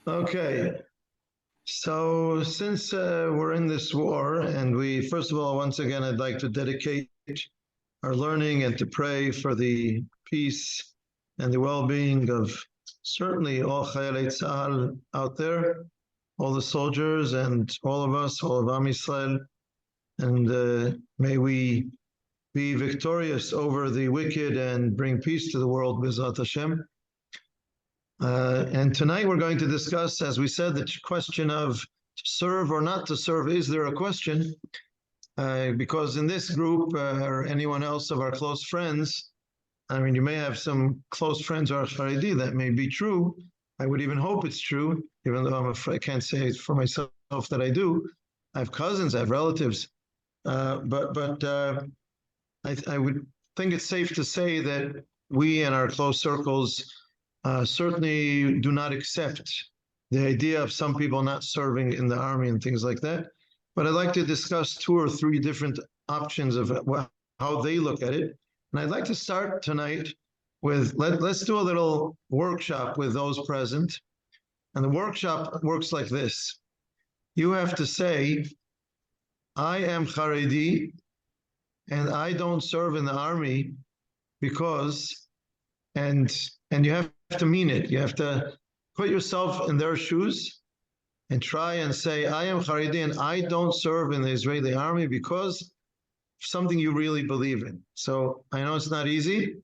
Okay, so since we're in this war, and first of all, once again, I'd like to dedicate our learning and to pray for the peace and the well-being of certainly all Chayalei TZAHAL out there, all the soldiers and all of us, all of Am Yisrael, and may we be victorious over the wicked and bring peace to the world, B'ezrat Hashem. And tonight we're going to discuss, as we said, the question of to serve or not to serve. Is there a question? Because in this group or anyone else of our close friends, I mean, you may have some close friends who are Haredi. That may be true. I would even hope it's true, even though I'm afraid I can't say it for myself that I do. I have cousins, I have relatives, but I would think it's safe to say that we in our close circles certainly do not accept the idea of some people not serving in the army and things like that. But I'd like to discuss 2 or 3 different options of how they look at it. And I'd like to start tonight with, let's do a little workshop with those present. And the workshop works like this. You have to say, I am Haredi, and I don't serve in the army because, and you have to mean it. You have to put yourself in their shoes and try and say, I am Haredi and I don't serve in the Israeli army because of something you really believe in. So I know it's not easy.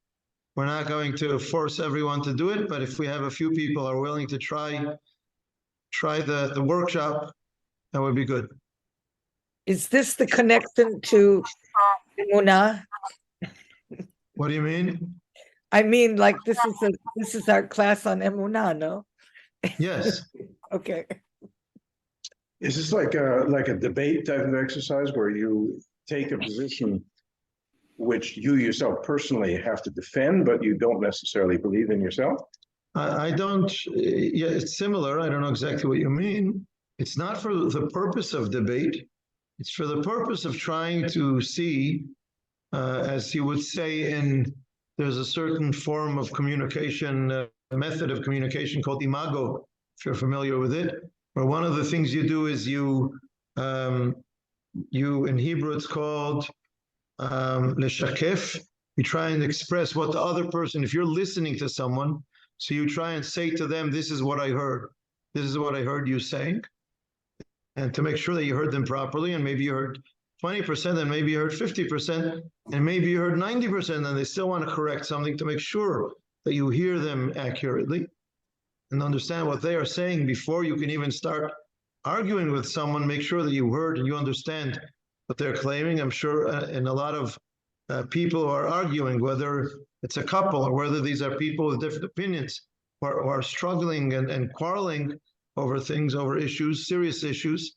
We're not going to force everyone to do it, but if we have a few people are willing to try the workshop, that would be good. Is this the connection to Emunah? What do you mean? I mean, like this is our class on Emunah, no? Yes. Okay. Is this like a debate type of exercise where you take a position which you yourself personally have to defend, but you don't necessarily believe in yourself? I don't, yeah, it's similar. I don't know exactly what you mean. It's not for the purpose of debate. It's for the purpose of trying to see, as you would say, there's a certain form of communication, a method of communication called imago, if you're familiar with it, where one of the things you do is you in Hebrew it's called leshakef. You try and express what the other person, if you're listening to someone, so you try and say to them, this is what I heard. This is what I heard you saying. And to make sure that you heard them properly, and maybe you heard 20%, and maybe you heard 50%, and maybe you heard 90%, and they still want to correct something to make sure that you hear them accurately and understand what they are saying before you can even start arguing with someone. Make sure that you heard and you understand what they're claiming. I'm sure in a lot of people who are arguing, whether it's a couple or whether these are people with different opinions who are struggling and quarreling over things, over issues, serious issues,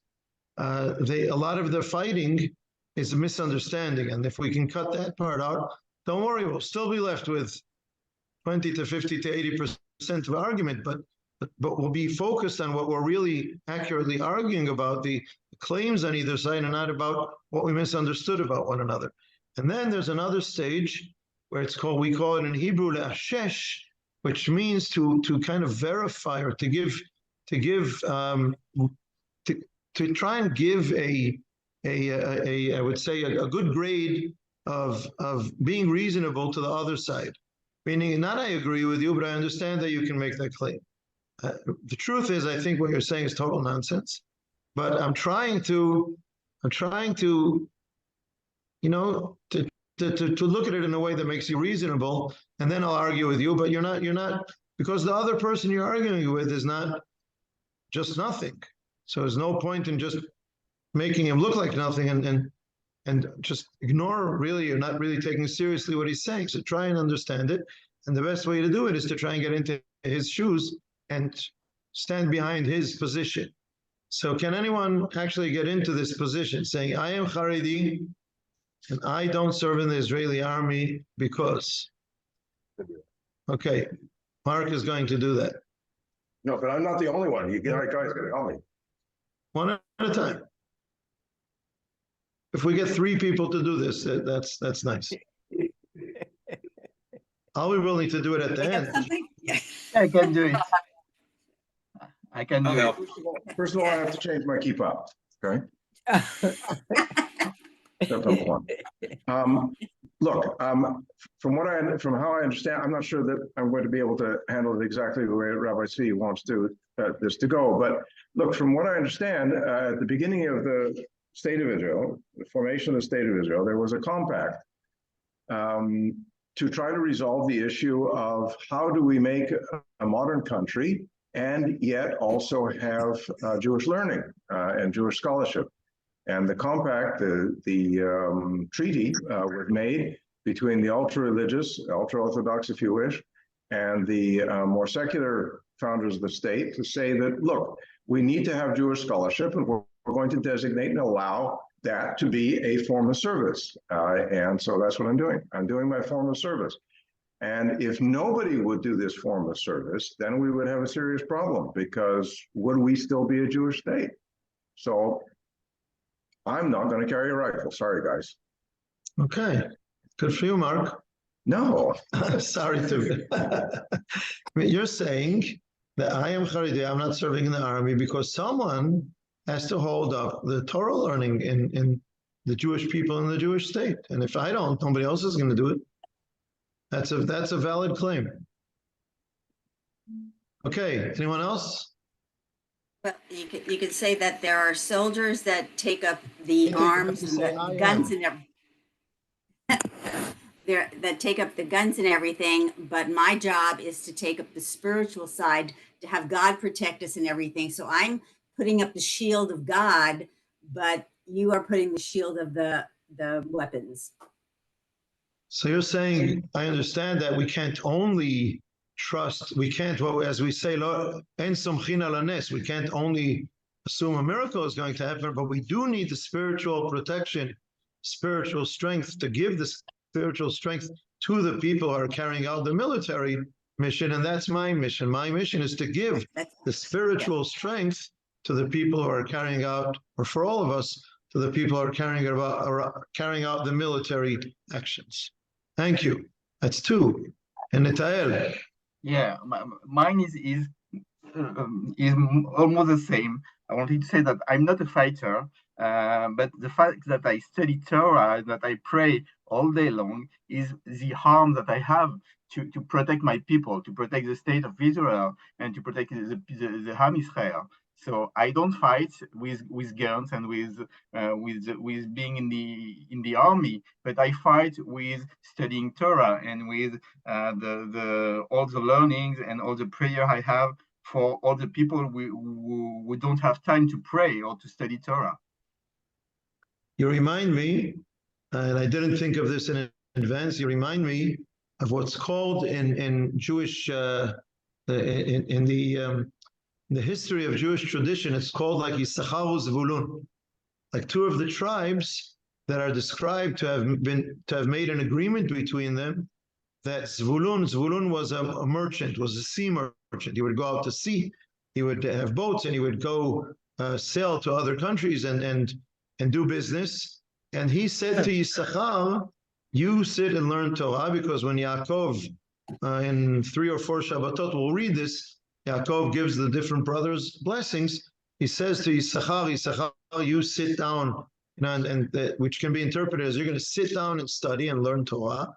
a lot of their fighting is a misunderstanding. And if we can cut that part out, don't worry, we'll still be left with 20 to 50 to 80% of argument, but we'll be focused on what we're really accurately arguing about, the claims on either side, and not about what we misunderstood about one another. And then there's another stage where we call it in Hebrew le'ashesh, which means to kind of verify or to try and give I would say a good grade of being reasonable to the other side, meaning not I agree with you, but I understand that you can make that claim. The truth is, I think what you're saying is total nonsense, but I'm trying to look at it in a way that makes you reasonable, and then I'll argue with you. But you're not, because the other person you're arguing with is not just nothing. So there's no point in just making him look like nothing and just ignore, really, you're not really taking seriously what he's saying. So try and understand it. And the best way to do it is to try and get into his shoes and stand behind his position. So can anyone actually get into this position saying, I am Haredi and I don't serve in the Israeli army because? Okay, Mark is going to do that. No, but I'm not the only one. You guys got to help me. One at a time. If we get 3 people to do this, that's nice. I'll be willing to do it at the end. I can do it. I can do I'll it. help. First of all, I have to change my kippah, okay? That's number one. Look, from how I understand, I'm not sure that I'm going to be able to handle it exactly the way Rabbi Tzvi wants this to go. But look, from what I understand, at the beginning of the State of Israel, the formation of the State of Israel, there was a compact to try to resolve the issue of how do we make a modern country and yet also have Jewish learning and Jewish scholarship. And the compact, the treaty was made between the ultra-religious, ultra-Orthodox, if you wish, and the more secular founders of the state to say that, look, we need to have Jewish scholarship, and we're going to designate and allow that to be a form of service. And so that's what I'm doing. I'm doing my form of service. And if nobody would do this form of service, then we would have a serious problem, because would we still be a Jewish state? So I'm not going to carry a rifle. Sorry, guys. Okay, good for you, Mark. No. Sorry to. You're saying that I am Haredi, I'm not serving in the army because someone has to hold up the Torah learning in the Jewish people in the Jewish state. And if I don't, nobody else is going to do it. That's a valid claim. Okay, anyone else? But you could say that there are soldiers that take up the arms and the guns and everything. That take up the guns and everything, but my job is to take up the spiritual side, to have God protect us and everything. So I'm putting up the shield of God, but you are putting the shield of the weapons. So you're saying, I understand that we can't only trust, we can't, well, as we say, en somchin al hanes, we can't only assume a miracle is going to happen, but we do need the spiritual protection, spiritual strength to give the spiritual strength to the people who are carrying out the military mission. And that's my mission. My mission is to give the spiritual strength to the people who are carrying out, or for all of us, to the people who are carrying out the military actions. Thank you. That's two. And Netael. Yeah, mine is almost the same. I wanted to say that I'm not a fighter, but the fact that I study Torah, that I pray all day long, is the harm that I have to protect my people, to protect the state of Israel, and to protect the Ham Israel. So I don't fight with guns and with being in the army, but I fight with studying Torah and with all the learnings and all the prayer I have for all the people who don't have time to pray or to study Torah. You remind me, and I didn't think of this in advance, you remind me of what's called in Jewish, in the history of Jewish tradition, it's called like TZAHAL Zvulun, like two of the tribes that are described to have made an agreement between them that Zvulun was a merchant, was a sea merchant. He would go out to sea, he would have boats, and he would go sail to other countries and do business. And he said to Yisachar, you sit and learn Torah, because when Yaakov, in 3 or 4 Shabbatot, we'll read this, Yaakov gives the different brothers blessings. He says to Yisachar, you sit down, which can be interpreted as you're going to sit down and study and learn Torah.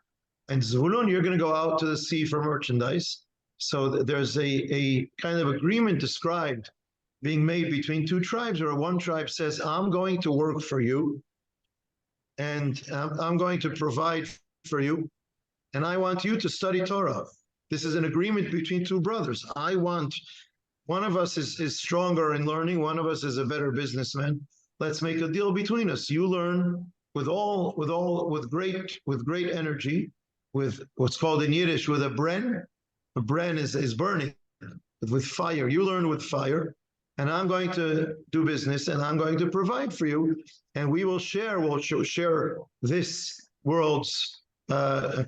And Zvulun, you're going to go out to the sea for merchandise. So there's a kind of agreement described being made between two tribes, where one tribe says, I'm going to work for you, and I'm going to provide for you, and I want you to study Torah. This is an agreement between two brothers. I want, one of us is stronger in learning, one of us is a better businessman. Let's make a deal between us. You learn with great energy, with what's called in Yiddish, with a bren. A bren is burning, with fire. You learn with fire, and I'm going to do business, and I'm going to provide for you, and we'll share this world's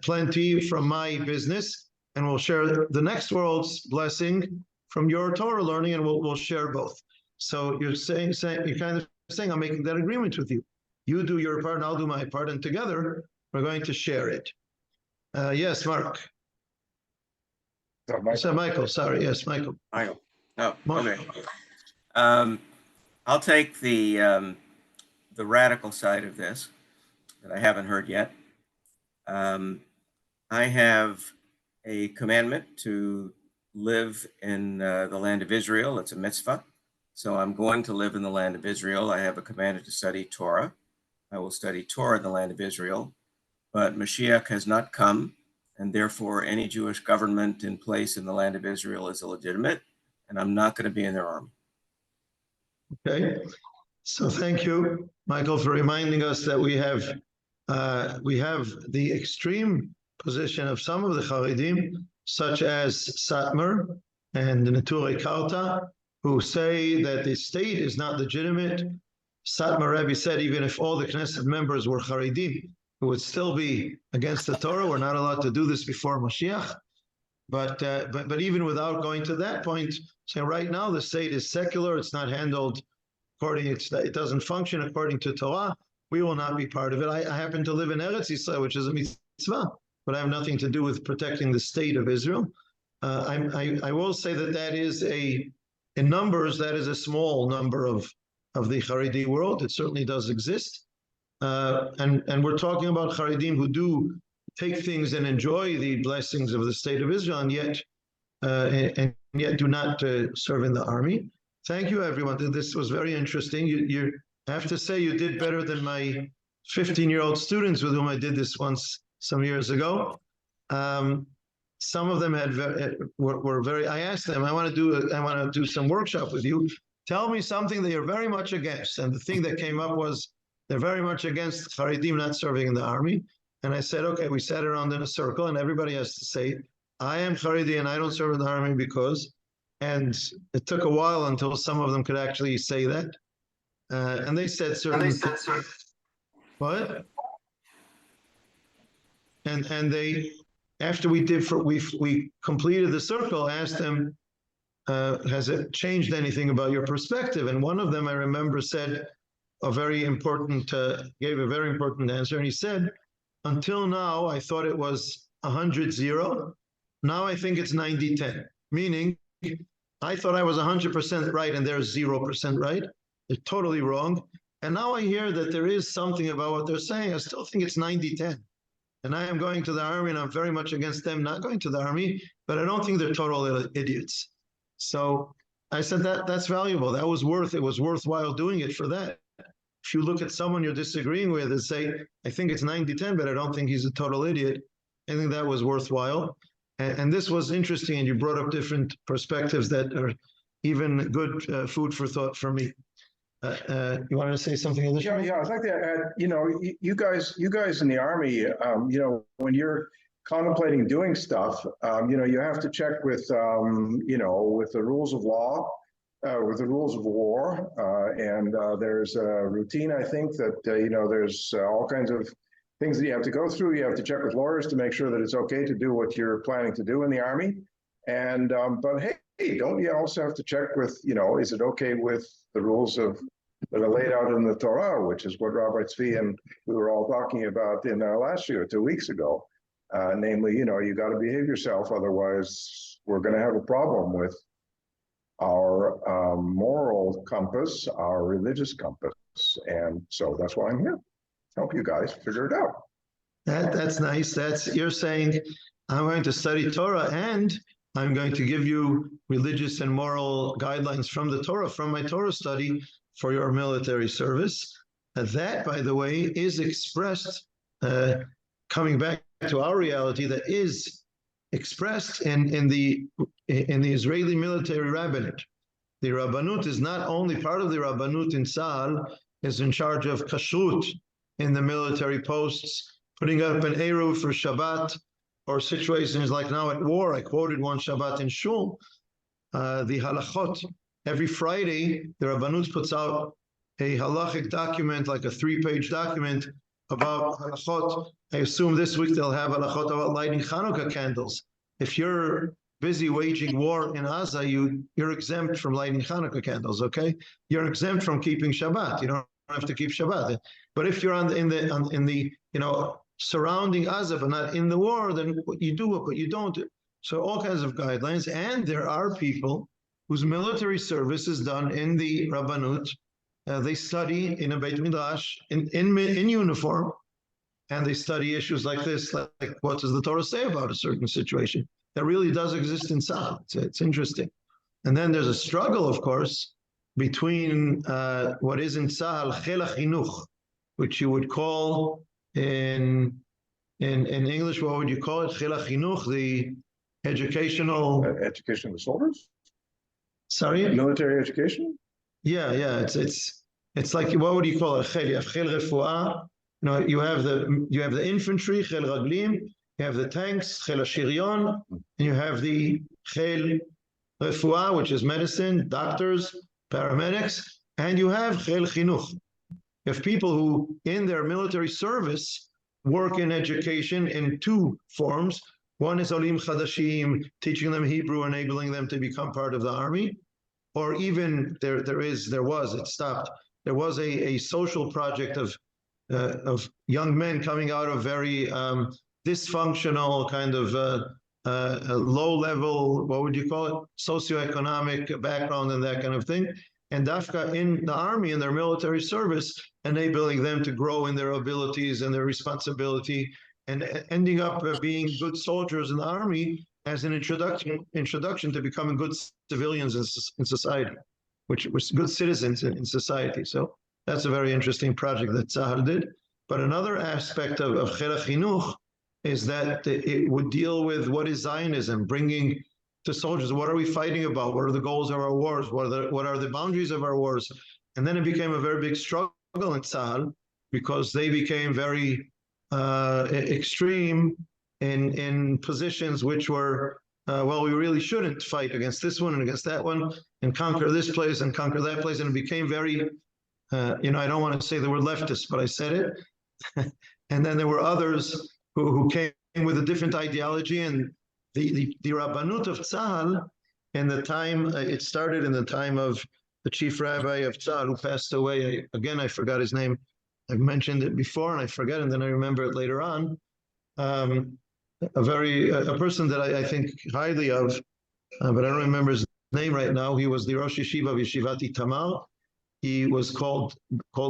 plenty from my business, and we'll share the next world's blessing from your Torah learning, and we'll share both. So you're kind of saying, I'm making that agreement with you. You do your part, and I'll do my part, and together we're going to share it. Yes, Mark. So Michael, sorry. Yes, Michael. Oh, Moshe. okay. I'll take the radical side of this that I haven't heard yet. I have a commandment to live in the land of Israel. It's a mitzvah. So I'm going to live in the land of Israel. I have a commandment to study Torah. I will study Torah in the land of Israel. But Mashiach has not come, and therefore any Jewish government in place in the land of Israel is illegitimate, and I'm not going to be in their army. Okay, so thank you, Michael, for reminding us that we have the extreme position of some of the Haredim, such as Satmar and Neturei Karta, who say that the state is not legitimate. Satmar Rebbe said even if all the Knesset members were Haredim, it would still be against the Torah. We're not allowed to do this before Mashiach. But even without going to that point, saying right now the state is secular, it's not handled according, it doesn't function according to Torah, we will not be part of it. I happen to live in Eretz Yisrael, which is a mitzvah, but I have nothing to do with protecting the state of Israel. I will say that is in numbers, that is a small number of the Haredi world. It certainly does exist. And we're talking about Haredim who do take things and enjoy the blessings of the state of Israel, and yet do not serve in the army. Thank you, everyone. This was very interesting. You have to say you did better than my 15-year-old students with whom I did this once some years ago. Some of them were very. I asked them, I want to do some workshop with you. Tell me something that you're very much against. And the thing that came up was they're very much against Haredim not serving in the army. And I said, okay, we sat around in a circle, and everybody has to say, I am Haredi and I don't serve in the army because. And it took a while until some of them could actually say that. And they said certain. What? And they, after we completed the circle, asked them, has it changed anything about your perspective? And one of them, I remember, said gave a very important answer. And he said, until now, I thought it was 100-0. Now I think it's 90-10, meaning I thought I was 100% right and they're 0% right. They're totally wrong. And now I hear that there is something about what they're saying. I still think it's 90-10. And I am going to the army, and I'm very much against them not going to the army, but I don't think they're total idiots. So I said that's valuable. It was worthwhile doing it for that. If you look at someone you're disagreeing with and say, I think it's 90-10, but I don't think he's a total idiot, I think that was worthwhile. And this was interesting, and you brought up different perspectives that are even good food for thought for me. You wanted to say something additional? Yeah, I'd like to add, you guys in the army, when you're contemplating doing stuff, you have to check with, with the rules of law, with the rules of war, and there's a routine, I think, that, there's all kinds of things that you have to go through. You have to check with lawyers to make sure that it's okay to do what you're planning to do in the army. And, but hey, don't you also have to check with, is it okay with the rules that are laid out in the Torah, which is what Rabbi Tzvi and we were all talking about in last year, 2 weeks ago. Namely, you got to behave yourself, otherwise we're going to have a problem with our moral compass, our religious compass. And so that's why I'm here. Help you guys figure it out. That's nice. You're saying, I'm going to study Torah and I'm going to give you religious and moral guidelines from the Torah, from my Torah study for your military service. That, by the way, is expressed, coming back to our reality, that is expressed in the Israeli military rabbinate. The Rabbanut is not only part of the Rabbanut in TZAHAL, is in charge of kashrut in the military posts, putting up an eruv for Shabbat, or situations like now at war. I quoted one Shabbat in Shul, the halachot. Every Friday, the Rabbanut puts out a halachic document, like a 3-page document about halachot. I assume this week they'll have halachot about lighting Hanukkah candles. If you're busy waging war in Gaza, you're exempt from lighting Hanukkah candles, okay? You're exempt from keeping Shabbat. You don't have to keep Shabbat. But if you're in the surrounding Gaza, but not in the war, then what you do, what you don't do. So all kinds of guidelines. And there are people whose military service is done in the Rabbanut. They study in a Beit Midrash in uniform, and they study issues like this, like what does the Torah say about a certain situation? That really does exist in Tzahal. It's interesting. And then there's a struggle, of course, between what is in Tzahal Chel HaChinuch, which you would call in English, what would you call it? Chel HaChinuch, the educational. Education of the soldiers? Sorry? Military education? Yeah. It's like, what would you call it? Chel, you have Chel Refuah. You have the infantry, Chel Raglim. You have the tanks, Chel HaShiryon, and you have the Chel Refuah, which is medicine, doctors, paramedics, and you have Chel Chinuch. You have people who, in their military service, work in education in two forms. One is Olim Chadashim, teaching them Hebrew, enabling them to become part of the army. Or even there was a social project of young men coming out of very dysfunctional kind of low level, what would you call it, socioeconomic background and that kind of thing. And Dafka in the army, in their military service, enabling them to grow in their abilities and their responsibility, and ending up being good soldiers in the army as an introduction to becoming good civilians in society, which was good citizens in society. So that's a very interesting project that TZAHAL did. But another aspect of Chel HaChinuch is that it would deal with what is Zionism, bringing to soldiers, what are we fighting about? What are the goals of our wars? What are the boundaries of our wars? And then it became a very big struggle in TZAHAL because they became very extreme in positions which were, well, we really shouldn't fight against this one and against that one and conquer this place and conquer that place. And it became very, I don't want to say the word leftist, but I said it. And then there were others who came with a different ideology, and the Rabbanut of TZAHAL in the time, it started in the time of the chief rabbi of TZAHAL who passed away. Again, I forgot his name. I've mentioned it before and I forget, and then I remember it later on. A person that I think highly of, but I don't remember his name right now. He was the Rosh Yeshiva of Yeshivat Itamar. He was called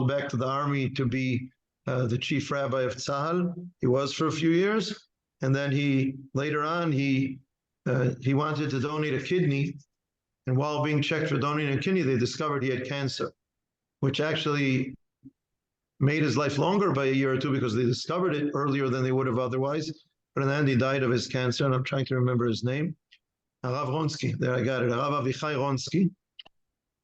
back to the army to be the chief rabbi of TZAHAL. He was for a few years, and then later on he wanted to donate a kidney, and while being checked for donating a kidney, they discovered he had cancer, which actually made his life longer by a year or two because they discovered it earlier than they would have otherwise. But in the end, he died of his cancer, and I'm trying to remember his name. Rav Ronsky, there I got it, Rav Avichai Ronsky.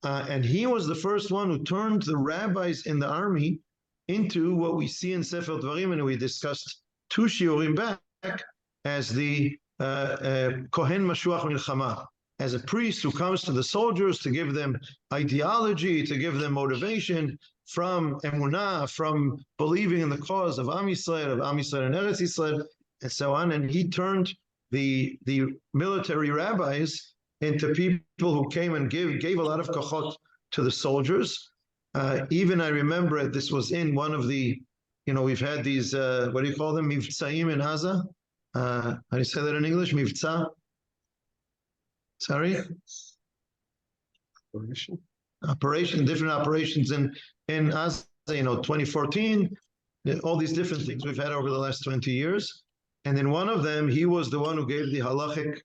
And he was the first one who turned the rabbis in the army into what we see in Sefer Dvarim, and we discussed 2 shiurim back, as the Kohen Mashuach Milchama, as a priest who comes to the soldiers to give them ideology, to give them motivation from Emunah, from believing in the cause of Am Yisrael and Eretz Yisrael, and so on. And he turned the military rabbis into people who came and gave a lot of kochot to the soldiers. Even I remember this was in one of the, we've had these, what do you call them? Mivtzaim in Gaza. How do you say that in English? Mivtza? Sorry? Different operations in Gaza, 2014, all these different things we've had over the last 20 years. And in one of them, he was the one who gave the halachic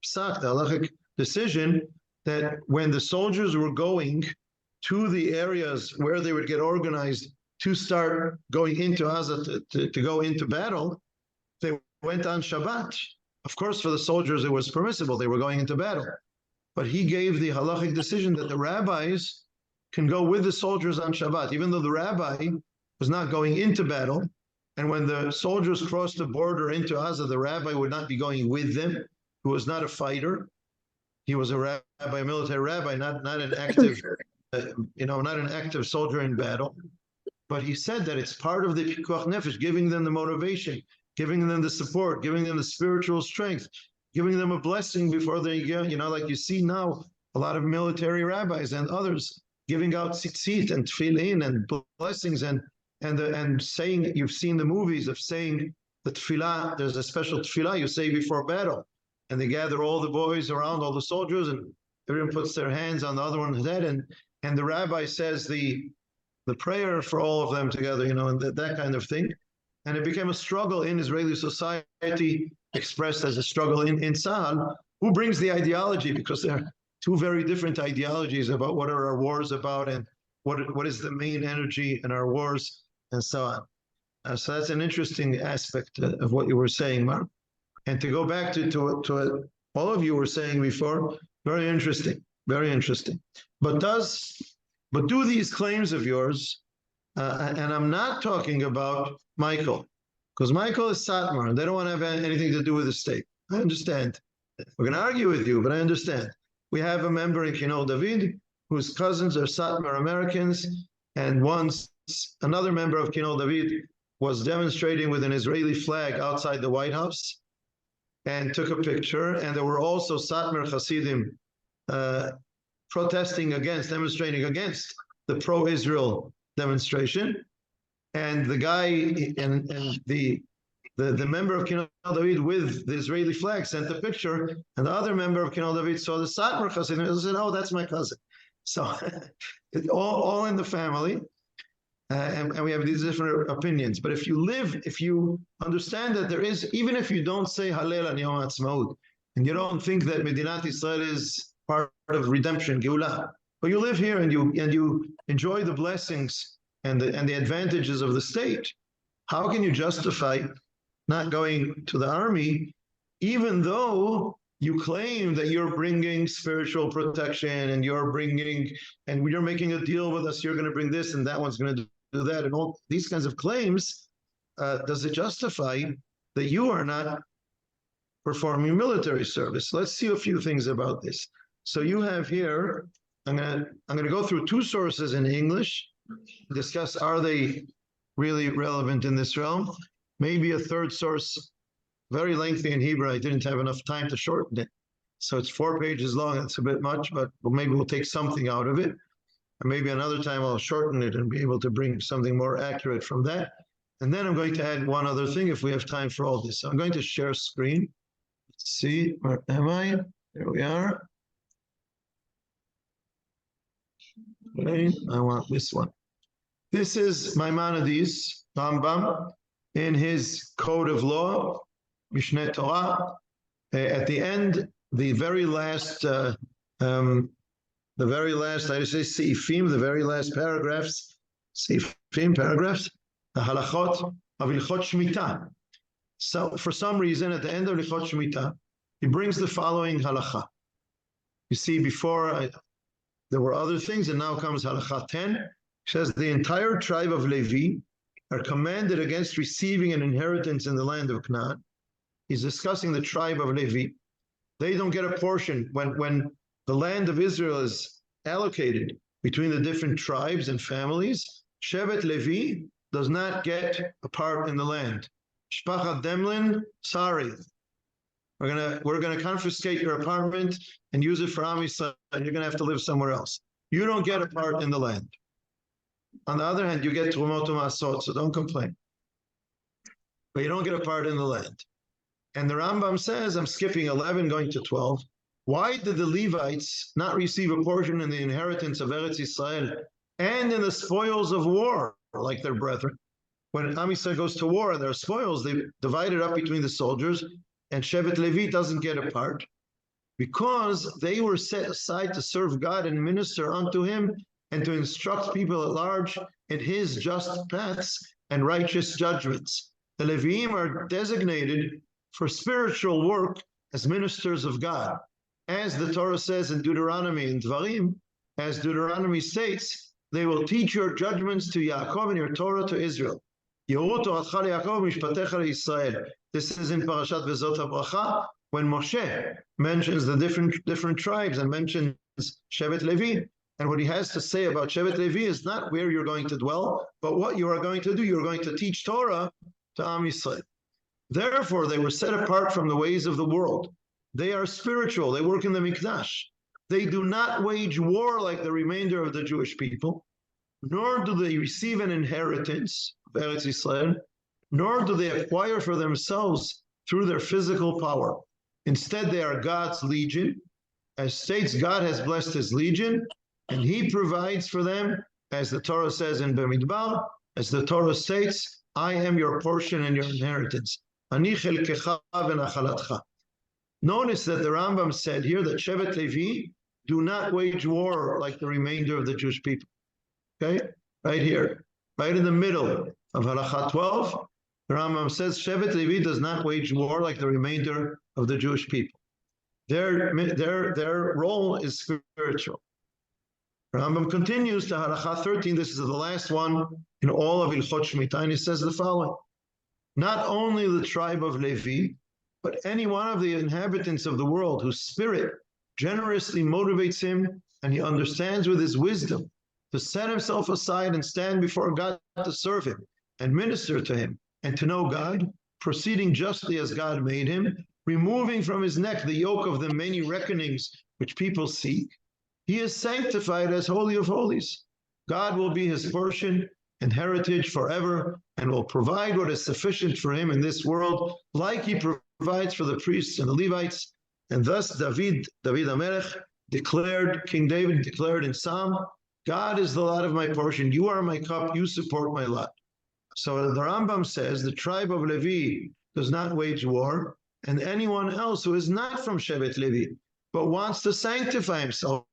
psak, the halachic decision that when the soldiers were going to the areas where they would get organized to start going into Gaza to go into battle, they went on Shabbat. Of course, for the soldiers, it was permissible. They were going into battle. But he gave the halachic decision that the rabbis can go with the soldiers on Shabbat, even though the rabbi was not going into battle. And when the soldiers crossed the border into Gaza, the rabbi would not be going with them, who was not a fighter. He was a rabbi, a military rabbi, not an active, not an active soldier in battle. But he said that it's part of the pikuach nefesh, giving them the motivation, giving them the support, giving them the spiritual strength, giving them a blessing before they go, like you see now, a lot of military rabbis and others giving out tzitzit and tefillin and blessings and saying, you've seen the movies of saying the tefillah, there's a special tefillah you say before battle. And they gather all the boys around, all the soldiers, and everyone puts their hands on the other one's head, and the rabbi says the prayer for all of them together, and that kind of thing. And it became a struggle in Israeli society, expressed as a struggle in TZAHAL. Who brings the ideology? Because there are two very different ideologies about what are our wars about and what is the main energy in our wars and so on. So that's an interesting aspect of what you were saying, Mark. And to go back to what all of you were saying before, very interesting, very interesting. But do these claims of yours, and I'm not talking about Michael, because Michael is Satmar, and they don't want to have anything to do with the state. I understand. We're going to argue with you, but I understand. We have a member in Kinol David whose cousins are Satmar Americans, and once another member of Kinol David was demonstrating with an Israeli flag outside the White House and took a picture, and there were also Satmar Hasidim demonstrating against the pro-Israel demonstration. And the guy and the member of Kinol David with the Israeli flag sent the picture, and the other member of Kinol David saw the Satmar Hasidim and said, "Oh, that's my cousin." So it's all in the family. And we have these different opinions. But if you understand that there is, even if you don't say Hallel on Yom HaAtzmaut, and you don't think that Medinat Israel is part of redemption, Geulah, but you live here and you enjoy the blessings and the advantages of the state, how can you justify not going to the army, even though you claim that you're bringing spiritual protection and you're making a deal with us, you're going to bring this and that one's going to do that, and all these kinds of claims? Does it justify that you are not performing military service? Let's see a few things about this. So you have here, I'm gonna go through two sources in English, discuss are they really relevant in this realm. Maybe a third source, very lengthy in Hebrew. I didn't have enough time to shorten it. So it's 4 pages long. It's a bit much, but maybe we'll take something out of it. And maybe another time I'll shorten it and be able to bring something more accurate from that. And then I'm going to add one other thing if we have time for all this. So I'm going to share screen. Let's see, where am I? There we are. Okay, I want this one. This is Maimonides, Rambam, in his Code of Law, Mishneh Torah. At the end, the very last, I say Seifim, the very last paragraphs, Seifim paragraphs, the halachot of Ilchot Shemitah. So for some reason, at the end of Ilchot Shemitah, he brings the following halacha. You see, before there were other things, and now comes halacha 10. It says the entire tribe of Levi are commanded against receiving an inheritance in the land of Canaan. He's discussing the tribe of Levi. They don't get a portion when the land of Israel is allocated between the different tribes and families. Shevet Levi does not get a part in the land. Shpachat Demlin, sorry. We're gonna confiscate your apartment and use it for Am Yisrael, and you're gonna have to live somewhere else. You don't get a part in the land. On the other hand, you get Trumot U'Masot, so don't complain. But you don't get a part in the land. And the Rambam says, I'm skipping 11, going to 12. Why did the Levites not receive a portion in the inheritance of Eretz Yisrael and in the spoils of war, like their brethren? When Am Yisrael goes to war and there are spoils, they divide it up between the soldiers, and Shevet Levi doesn't get a part because they were set aside to serve God and minister unto him and to instruct people at large in his just paths and righteous judgments. The Leviim are designated for spiritual work as ministers of God. As the Torah says in Deuteronomy and Dvarim, as Deuteronomy states, they will teach your judgments to Yaakov and your Torah to Israel. This is in Parashat Vezot HaBracha, when Moshe mentions the different tribes and mentions Shevet Levi. And what he has to say about Shevet Levi is not where you're going to dwell, but what you are going to do. You're going to teach Torah to Am Yisrael. Therefore, they were set apart from the ways of the world. They are spiritual. They work in the Mikdash. They do not wage war like the remainder of the Jewish people, nor do they receive an inheritance of Eretz Yisrael, nor do they acquire for themselves through their physical power. Instead, they are God's legion, as states God has blessed his legion, and he provides for them, as the Torah says in Bamidbar, as the Torah states, I am your portion and your inheritance. Ani chelkecha v'nachalatcha. Notice that the Rambam said here that Shevet Levi do not wage war like the remainder of the Jewish people. Okay, right here, right in the middle of Halakha 12, the Rambam says Shevet Levi does not wage war like the remainder of the Jewish people. Their role is spiritual. The Rambam continues to Halakha 13. This is the last one in all of Ilchot Shemitah, and he says the following: not only the tribe of Levi, but any one of the inhabitants of the world whose spirit generously motivates him and he understands with his wisdom to set himself aside and stand before God to serve him and minister to him and to know God, proceeding justly as God made him, removing from his neck the yoke of the many reckonings which people seek, he is sanctified as Holy of Holies. God will be his portion and heritage forever and will provide what is sufficient for him in this world, like he provides for the priests and the Levites. And thus David HaMelech declared, King David declared in Psalm, God is the lot of my portion, you are my cup, you support my lot. So the Rambam says the tribe of Levi does not wage war, and anyone else who is not from Shevet Levi, but wants to sanctify himself,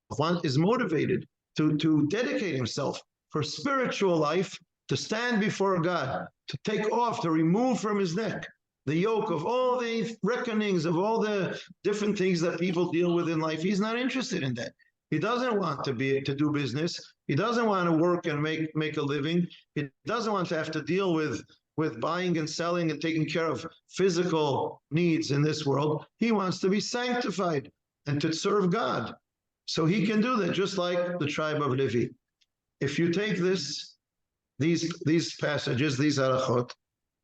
is motivated to dedicate himself for spiritual life, to stand before God, to take off, to remove from his neck the yoke of all the reckonings, of all the different things that people deal with in life. He's not interested in that. He doesn't want to do business. He doesn't want to work and make a living. He doesn't want to have to deal with buying and selling and taking care of physical needs in this world. He wants to be sanctified and to serve God. So he can do that, just like the tribe of Levi. If you take these passages, these halachot,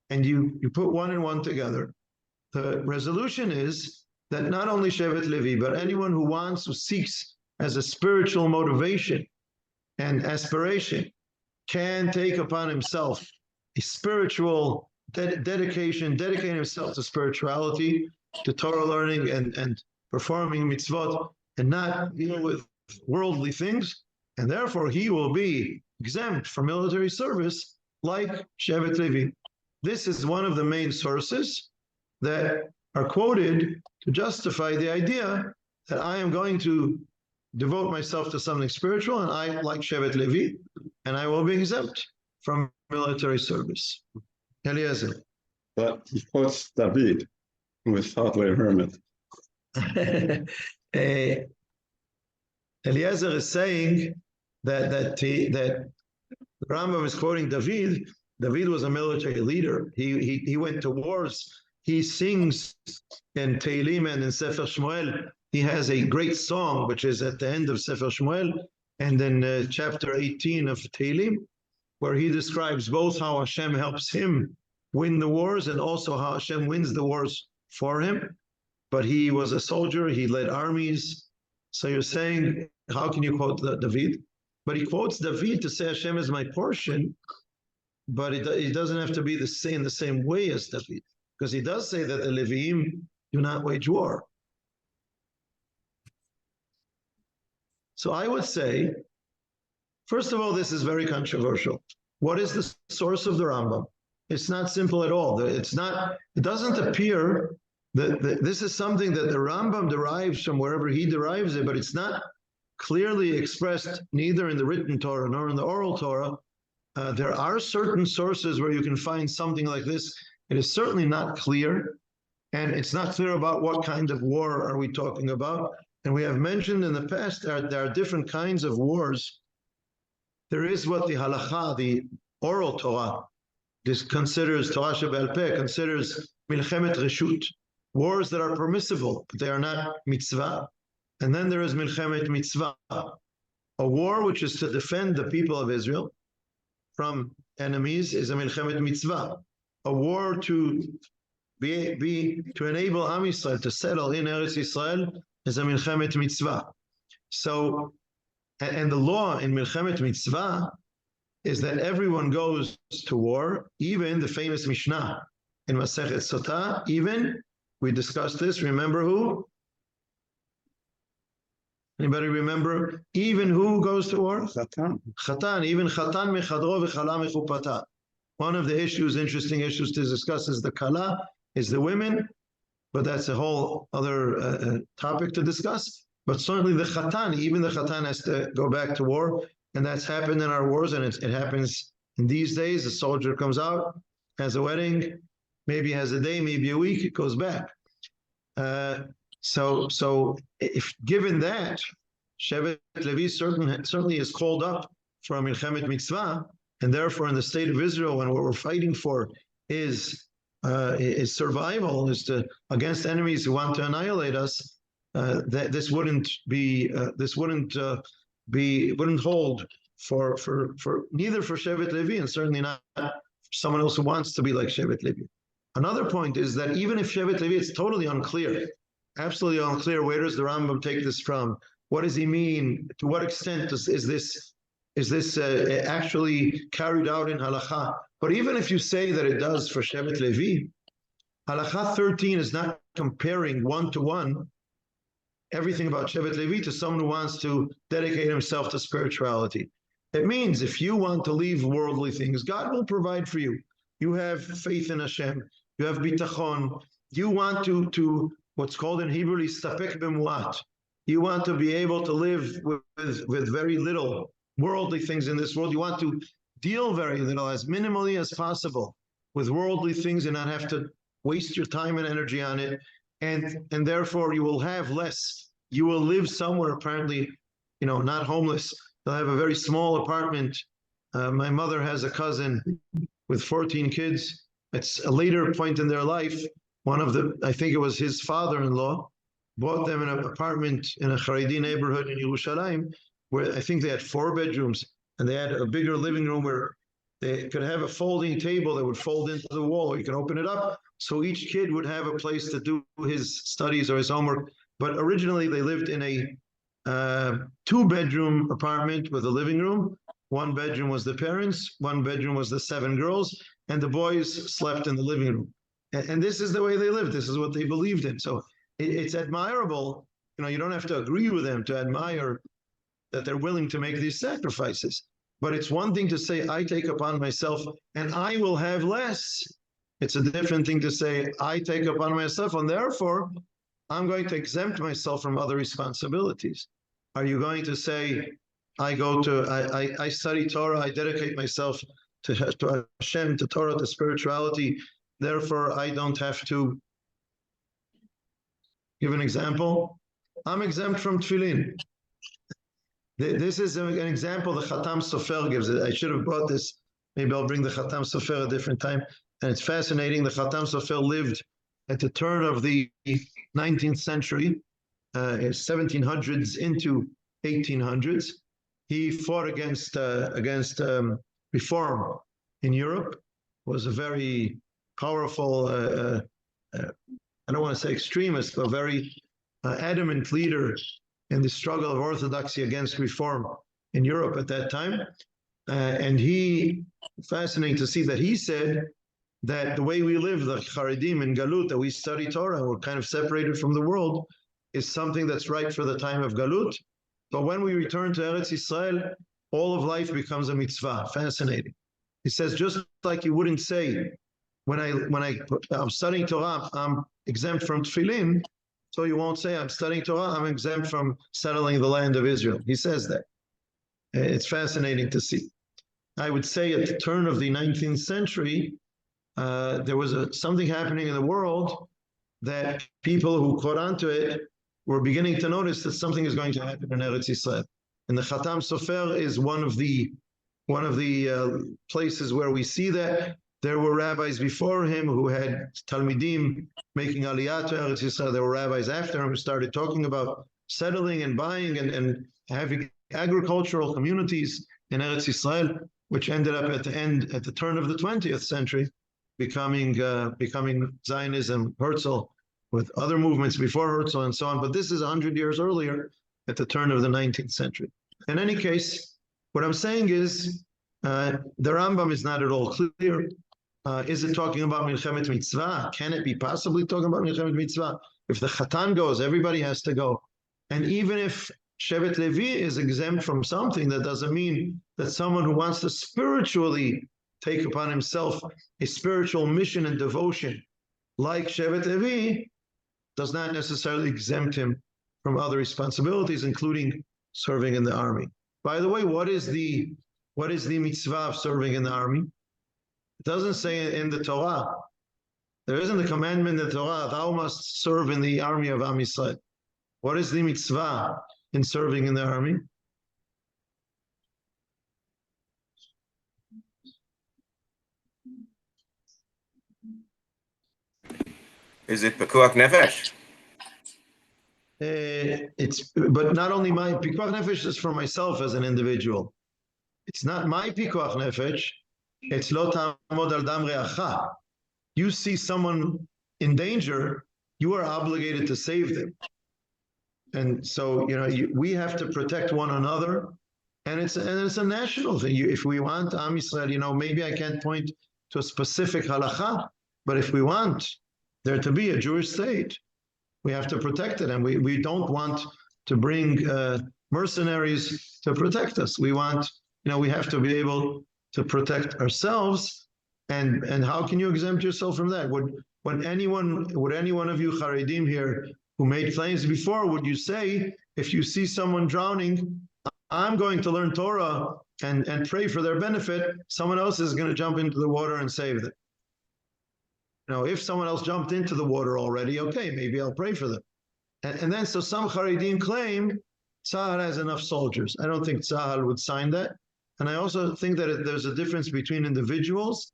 and you put one and one together, the resolution is that not only Shevet Levi, but anyone who seeks as a spiritual motivation and aspiration, can take upon himself a spiritual dedicating himself to spirituality, to Torah learning and performing mitzvot, and not deal with worldly things, and therefore he will be exempt from military service like Shevet Levi. This is one of the main sources that are quoted to justify the idea that I am going to devote myself to something spiritual, and I, like Shevet Levi, and I will be exempt from military service. Eliezer. But he quotes David, who was hardly a hermit. Eliezer is saying that Rambam is quoting David. David was a military leader. He went to wars. He sings in Tehillim and in Sefer Shmuel. He has a great song, which is at the end of Sefer Shmuel and in chapter 18 of Tehillim, where he describes both how Hashem helps him win the wars and also how Hashem wins the wars for him. But he was a soldier. He led armies. So you're saying, how can you quote David? But he quotes David to say Hashem is my portion, but it doesn't have to be in the same way as David, because he does say that the Leviim do not wage war. So I would say, first of all, this is very controversial. What is the source of the Rambam? It's not simple at all. It doesn't appear that this is something that the Rambam derives from wherever he derives it, but it's not clearly expressed neither in the written Torah nor in the oral Torah. There are certain sources where you can find something like this. It is certainly not clear, and it's not clear about what kind of war are we talking about. And we have mentioned in the past there are different kinds of wars. There is what the halakha, the oral Torah, this considers, Torah Sheba'al Peh, considers milchemet reshut, wars that are permissible, but they are not mitzvah. And then there is milchemet mitzvah, a war which is to defend the people of Israel from enemies is a milchemet mitzvah. A war to enable Am Yisrael to settle in Eretz Yisrael is a milchemet mitzvah. So, and the law in milchemet mitzvah is that everyone goes to war, even the famous Mishnah in Masechet Sotah, even, we discussed this, remember who? Anybody remember? Even who goes to war? Satan. Chatan, even Chatan mechadro v'chala mechupata. One of the issues, interesting issues to discuss is the kala, is the women, but that's a whole other topic to discuss. But certainly the Chatan, even the Chatan has to go back to war, and that's happened in our wars, and it happens in these days. A soldier comes out, has a wedding, maybe has a day, maybe a week, it goes back. So if given that, Shevet Levi certainly is called up from Milchemet Mitzvah, and therefore in the state of Israel, when what we're fighting for is survival, is to against enemies who want to annihilate us, that this wouldn't hold for neither for Shevet Levi and certainly not for someone else who wants to be like Shevet Levi. Another point is that even if Shevet Levi, it's totally unclear, absolutely unclear. Where does the Rambam take this from? What does he mean? To what extent is this actually carried out in halacha? But even if you say that it does for Shevet Levi, halacha 13 is not comparing one-to-one everything about Shevet Levi to someone who wants to dedicate himself to spirituality. It means if you want to leave worldly things, God will provide for you. You have faith in Hashem. You have bitachon. You want to what's called in Hebrew, listapek b'muat. You want to be able to live with very little worldly things in this world. You want to deal very little, as minimally as possible, with worldly things and not have to waste your time and energy on it. And therefore you will have less. You will live somewhere, apparently, not homeless. They'll have a very small apartment. My mother has a cousin with 14 kids. It's a later point in their life. I think it was his father-in-law, bought them an apartment in a Haredi neighborhood in Yerushalayim, where I think they had 4 bedrooms, and they had a bigger living room where they could have a folding table that would fold into the wall, or you can open it up, so each kid would have a place to do his studies or his homework. But originally they lived in a 2-bedroom apartment with a living room. 1 bedroom was the parents, 1 bedroom was the 7 girls, and the boys slept in the living room. And this is the way they lived. This is what they believed in. So it's admirable. You don't have to agree with them to admire that they're willing to make these sacrifices. But it's one thing to say, I take upon myself and I will have less. It's a different thing to say, I take upon myself and therefore I'm going to exempt myself from other responsibilities. Are you going to say, I study Torah, I dedicate myself to Hashem, to Torah, to spirituality, therefore I don't have to? Give an example. I'm exempt from tefillin. This is an example the Khatam Sofer gives. I should have brought this. Maybe I'll bring the Khatam Sofer a different time. And it's fascinating. The Khatam Sofer lived at the turn of the 19th century, 1700s into 1800s. He fought against reform in Europe. Was a very powerful, I don't want to say extremist, but very adamant leader in the struggle of orthodoxy against reform in Europe at that time. And fascinating to see that he said that the way we live, the Haredim in Galut, that we study Torah, we're kind of separated from the world, is something that's right for the time of Galut. But when we return to Eretz Yisrael, all of life becomes a mitzvah. Fascinating. He says, just like you wouldn't say, when I'm studying Torah, I'm exempt from tefillin, so you won't say I'm studying Torah, I'm exempt from settling the land of Israel. He says that. It's fascinating to see. I would say at the turn of the 19th century, there was something happening in the world that people who caught on to it were beginning to notice that something is going to happen in Eretz Yisrael. And the Khatam Sofer is one of the places where we see that. There were rabbis before him who had Talmidim making Aliyah to Eretz Yisrael. There were rabbis after him who started talking about settling and buying and having agricultural communities in Eretz Yisrael, which ended up at the turn of the 20th century, becoming Zionism, Herzl, with other movements before Herzl and so on. But this is 100 years earlier, at the turn of the 19th century. In any case, what I'm saying is the Rambam is not at all clear. Is it talking about Milchemet Mitzvah? Can it be possibly talking about Milchemet Mitzvah? If the Chatan goes, everybody has to go. And even if Shevet Levi is exempt from something, that doesn't mean that someone who wants to spiritually take upon himself a spiritual mission and devotion like Shevet Levi does not necessarily exempt him from other responsibilities, including serving in the army. By the way, what is the mitzvah of serving in the army? It doesn't say in the Torah. There isn't a commandment in the Torah, thou must serve in the army of Am Yisrael. What is the mitzvah in serving in the army? Is it Pekuach Nefesh? But not only my pikuach nefesh is for myself as an individual. It's not my pikuach nefesh. It's lo ta'amod al dam re'acha. You see someone in danger, you are obligated to save them. And so, we have to protect one another, and it's a national thing. If we want Am Yisrael, maybe I can't point to a specific halacha, but if we want there to be a Jewish state, we have to protect it, and we don't want to bring mercenaries to protect us. We want, we have to be able to protect ourselves. And how can you exempt yourself from that? Would any one of you Haredim here who made claims before, would you say, if you see someone drowning, I'm going to learn Torah and pray for their benefit, someone else is going to jump into the water and save them? If someone else jumped into the water already, okay, maybe I'll pray for them. And then, so some Haredim claim TZAHAL has enough soldiers. I don't think TZAHAL would sign that. And I also think that there's a difference between individuals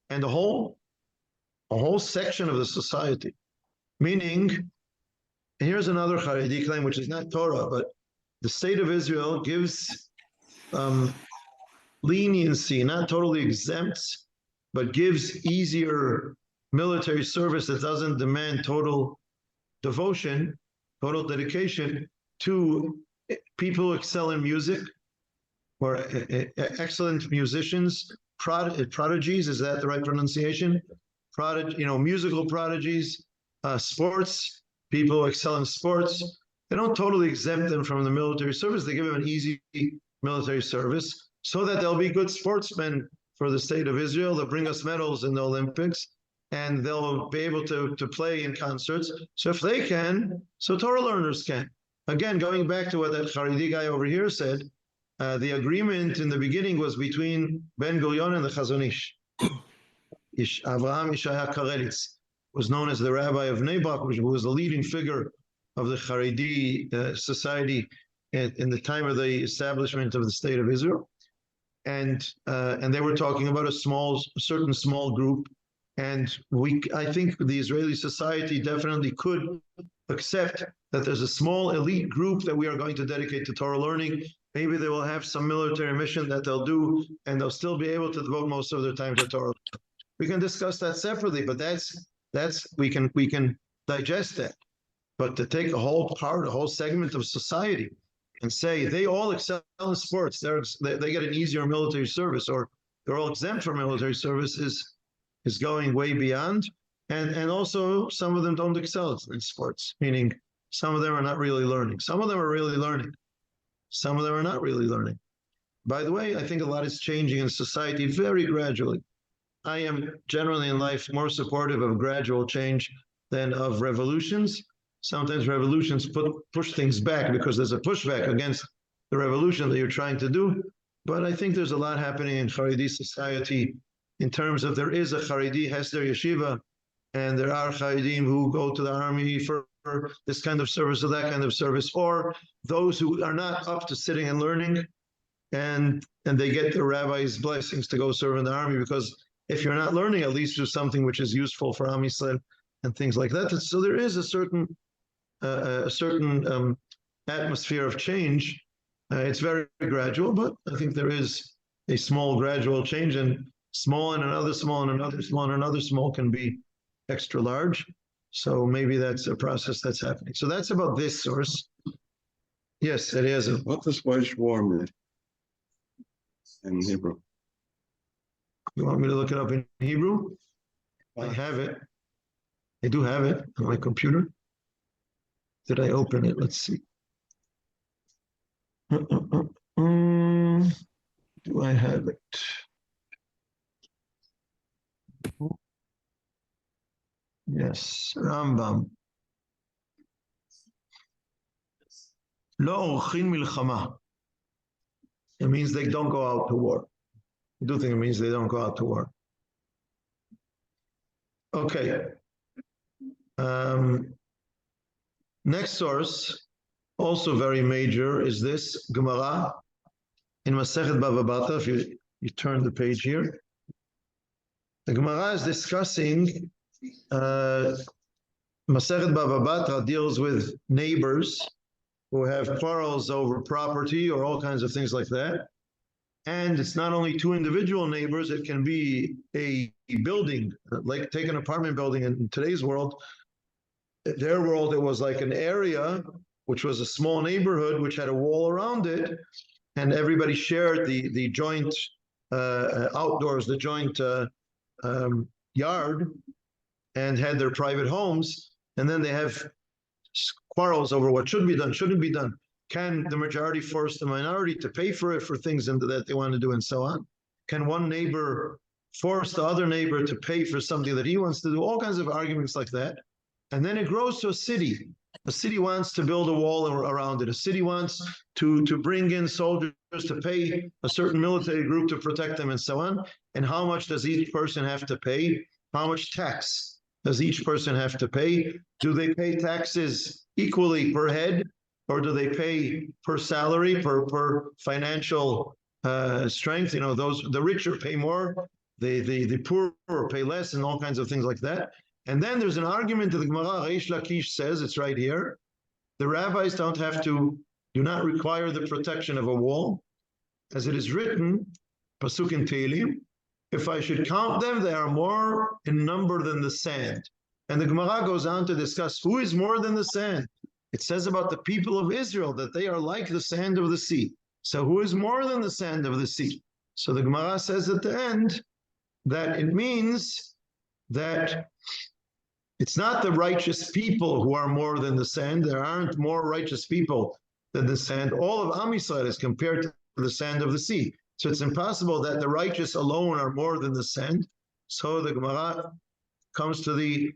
and a whole section of the society. Meaning, and here's another Haredi claim, which is not Torah, but the state of Israel gives leniency, not totally exempts, but gives easier military service that doesn't demand total devotion, total dedication to people who excel in music or excellent musicians, prodigies, is that the right pronunciation? Musical prodigies, sports, people who excel in sports. They don't totally exempt them from the military service. They give them an easy military service so that they'll be good sportsmen for the state of Israel. They'll bring us medals in the Olympics, and they'll be able to play in concerts. So if they can, so Torah learners can. Again, going back to what that Haredi guy over here said, the agreement in the beginning was between Ben Gurion and the Chazon Ish. Avraham Ishaya Karelitz was known as the rabbi of Nebuch, which was the leading figure of the Haredi society in the time of the establishment of the state of Israel. And they were talking about a certain small group. And I think the Israeli society definitely could accept that there's a small elite group that we are going to dedicate to Torah learning. Maybe they will have some military mission that they'll do, and they'll still be able to devote most of their time to Torah. We can discuss that separately, but we can digest that. But to take a whole segment of society and say they all excel in sports, they get an easier military service, or they're all exempt from military service is going way beyond. And also some of them don't excel in sports, meaning some of them are not really learning. Some of them are really learning. Some of them are not really learning. By the way, I think a lot is changing in society very gradually. I am generally in life more supportive of gradual change than of revolutions. Sometimes revolutions push things back because there's a pushback against the revolution that you're trying to do. But I think there's a lot happening in Haredi society in terms of there is a Haredi Hester Yeshiva, and there are Haredim who go to the army for this kind of service or that kind of service, or those who are not up to sitting and learning, and they get the rabbi's blessings to go serve in the army, because if you're not learning, at least do something which is useful for Am Yisrael and things like that. So there is a certain atmosphere of change. It's very gradual, but I think there is a small gradual change, and small and another small and another small and another small can be extra large. So maybe that's a process that's happening. So that's about this source. Yes, Eliezer. What does wage war mean in Hebrew? You want me to look it up in Hebrew? I have it. I do have it on my computer. Did I open it? Let's see. Do I have it? Yes, Rambam. Lo orchin milchama. It means they don't go out to war. I do think it means they don't go out to war. Okay. Next source, also very major, is this Gemara in Masechet Bava Batra. If you turn the page here, the Gemara is discussing. Masechet Bava Batra deals with neighbors who have quarrels over property or all kinds of things like that. And it's not only two individual neighbors, it can be a building, like take an apartment building in today's world. In their world, it was like an area, which was a small neighborhood, which had a wall around it, and everybody shared the joint outdoors, the joint yard, and had their private homes. And then they have quarrels over what should be done, shouldn't be done. Can the majority force the minority to pay for it, for things that they want to do, and so on? Can one neighbor force the other neighbor to pay for something that he wants to do? All kinds of arguments like that. And then it grows to a city. A city wants to build a wall around it. A city wants to bring in soldiers to pay a certain military group to protect them, and so on. And how much does each person have to pay? How much tax does each person have to pay? Do they pay taxes equally per head? Or do they pay per salary, per financial strength? You know, the richer pay more, the poor pay less, and all kinds of things like that. And then there's an argument that the Gemara Reish Lakish says, it's right here. The rabbis do not require the protection of a wall. As it is written, Pasuk in Tehillim, if I should count them, they are more in number than the sand. And the Gemara goes on to discuss who is more than the sand. It says about the people of Israel that they are like the sand of the sea. So who is more than the sand of the sea? So the Gemara says at the end that it means that it's not the righteous people who are more than the sand. There aren't more righteous people than the sand. All of Am Yisrael is compared to the sand of the sea. So it's impossible that the righteous alone are more than the sand. So the Gemara comes to the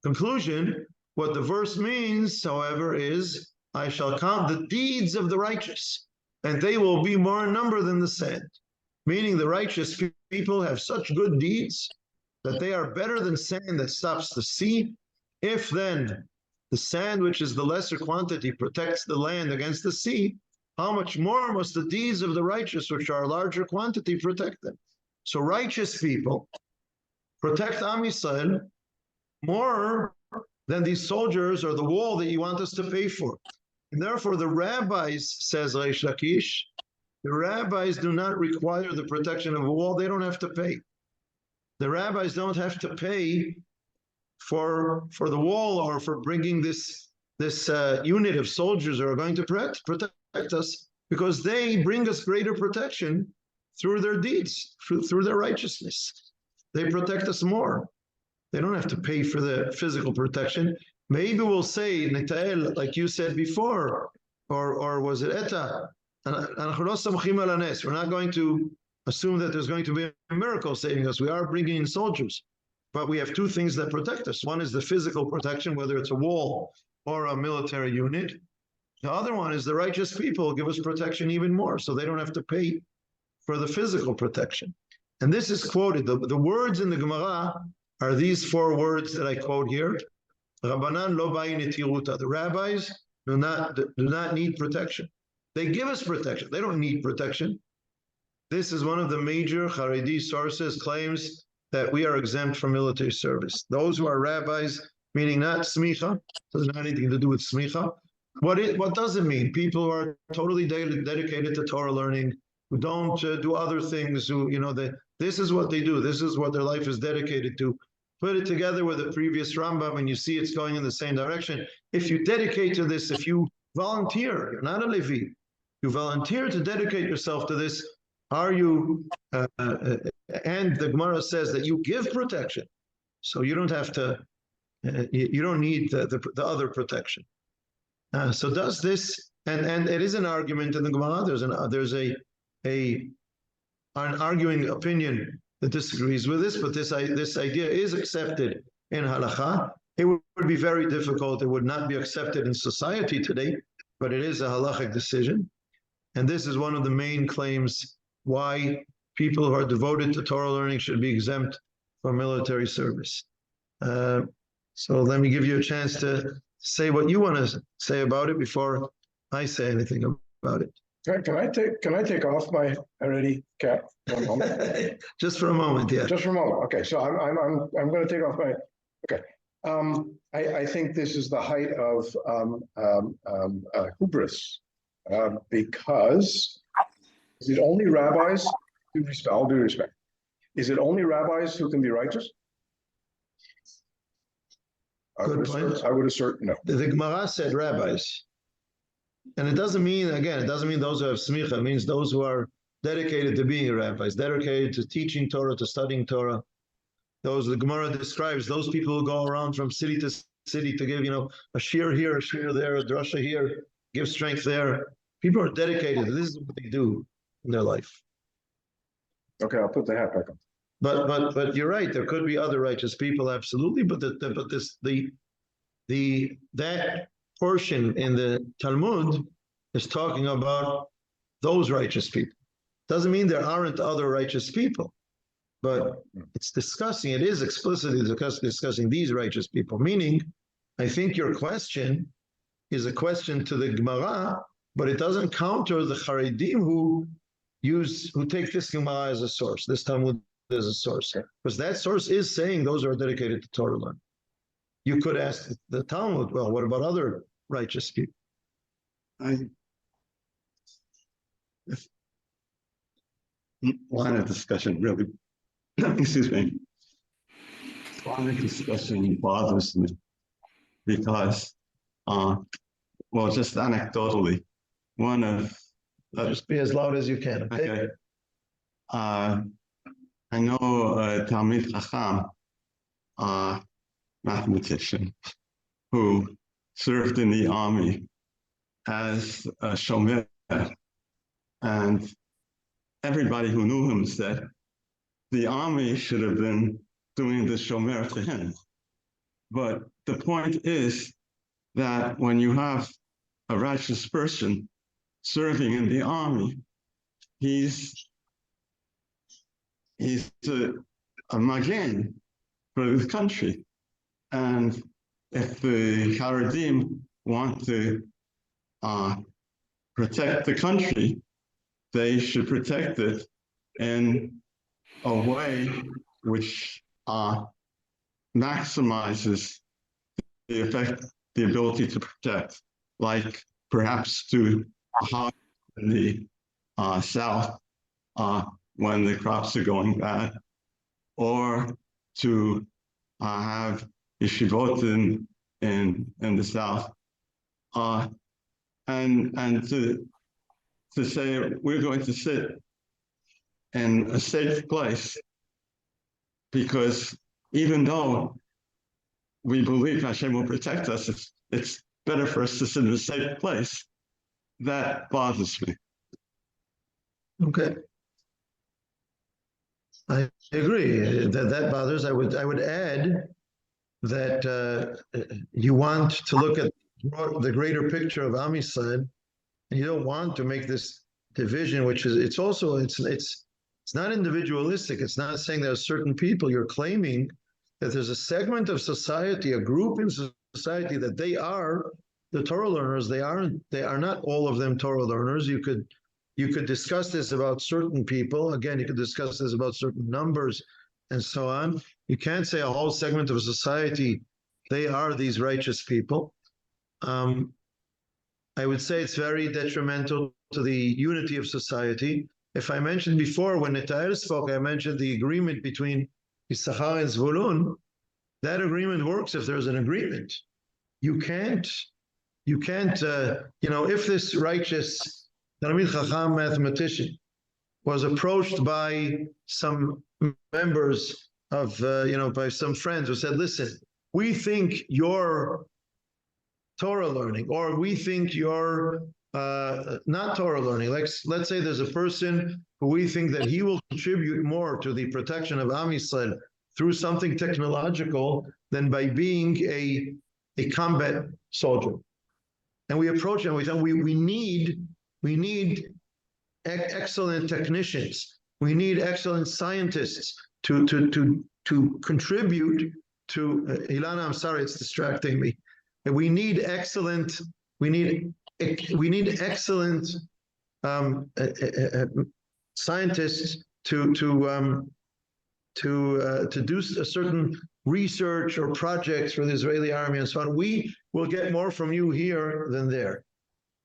conclusion. What the verse means, however, is, I shall count the deeds of the righteous, and they will be more in number than the sand. Meaning the righteous people have such good deeds that they are better than sand that stops the sea. If then the sand, which is the lesser quantity, protects the land against the sea, how much more must the deeds of the righteous, which are a larger quantity, protect them? So righteous people protect Am Yisrael more than these soldiers or the wall that you want us to pay for. And therefore the rabbis, says Reish Lakish, the rabbis do not require the protection of a wall. They don't have to pay. The rabbis don't have to pay for the wall or for bringing this unit of soldiers who are going to protect us, because they bring us greater protection through their deeds, through their righteousness. They protect us more. They don't have to pay for the physical protection. Maybe we'll say, Nitael, like you said before, or was it Eta? We're not going to assume that there's going to be a miracle saving us. We are bringing in soldiers, but we have two things that protect us. One is the physical protection, whether it's a wall or a military unit. The other one is the righteous people give us protection even more, so they don't have to pay for the physical protection. And this is quoted. The words in the Gemara are these four words that I quote here. Rabbanan lo bayin etiruta. The rabbis do not need protection. They give us protection. They don't need protection. This is one of the major Haredi sources, claims that we are exempt from military service. Those who are rabbis, meaning not smicha, doesn't have anything to do with smicha. What does it mean? People who are totally dedicated to Torah learning, who don't do other things, who, this is what they do. This is what their life is dedicated to. Put it together with the previous Rambam and you see it's going in the same direction. If you dedicate to this, if you volunteer, you're not a Levi, you volunteer to dedicate yourself to this, are you, and the Gemara says that you give protection. So you don't have to, you don't need the other protection. So does this, and it is an argument in the Gemara. There's an arguing opinion that disagrees with this, but this idea is accepted in halacha. It would be very difficult. It would not be accepted in society today, but it is a halachic decision. And this is one of the main claims why people who are devoted to Torah learning should be exempt from military service. So let me give you a chance to say what you want to say about it before I say anything about it. Can I take off my already cap for a moment? Just for a moment, yeah. Just for a moment. Okay, so I'm going to take off my. Okay, I think this is the height of hubris, because is it only rabbis? All due respect, is it only rabbis who can be righteous? Good point. I would assert no. The Gemara said rabbis. And it doesn't mean those who have smicha. It means those who are dedicated to being rabbis, dedicated to teaching Torah, to studying Torah. Those the Gemara describes, those people who go around from city to city to give, a shear here, a shear there, a drasha here, give strength there. People are dedicated. This is what they do in their life. Okay, I'll put the hat back on. But you're right. There could be other righteous people, absolutely. But that portion in the Talmud is talking about those righteous people. Doesn't mean there aren't other righteous people, but it is explicitly discussing these righteous people. Meaning, I think your question is a question to the Gemara, but it doesn't counter the Haredim who take this Gemara as a source, this Talmud as a source, because that source is saying those are dedicated to Torah learning. You could ask the Talmud, well, what about other righteous people? Line of discussion really, excuse me. Line of discussion bothers me because, just anecdotally, one of just be as loud as you can. Okay. I know a Talmid Chacham, mathematician, who served in the army as a shomer, and everybody who knew him said the army should have been doing the shomer to him. But the point is that when you have a righteous person serving in the army, he's a magen for the country. And if the Haredim want to protect the country, they should protect it in a way which maximizes the ability to protect, like perhaps to hide in the south when the crops are going bad, or to have yeshivot in the south, and to say we're going to sit in a safe place, because even though we believe Hashem will protect us, it's better for us to sit in a safe place. That bothers me. Okay. I agree that bothers. I would add that you want to look at the greater picture of Am Yisrael, and you don't want to make this division, which is it's not individualistic. It's not saying there are certain people. You're claiming that there's a segment of society, a group in society, that they are the Torah learners. They are not all of them Torah learners. You could discuss this about certain people. Again, you could discuss this about certain numbers and so on. You can't say a whole segment of society, they are these righteous people. I would say it's very detrimental to the unity of society. If I mentioned before, when Netael spoke, I mentioned the agreement between Issachar and Zvulun. That agreement works if there's an agreement. You can't, if this righteous Talmid Chacham mathematician was approached by some members of, by some friends who said, listen, we think your Torah learning, or we think you're not Torah learning. Let's say there's a person who we think that he will contribute more to the protection of Am Yisrael through something technological than by being a combat soldier. And we approach him, we tell him we need excellent technicians. We need excellent scientists to contribute to Ilana, I'm sorry, it's distracting me. We need excellent scientists to do a certain research or projects for the Israeli army and so on. We will get more from you here than there.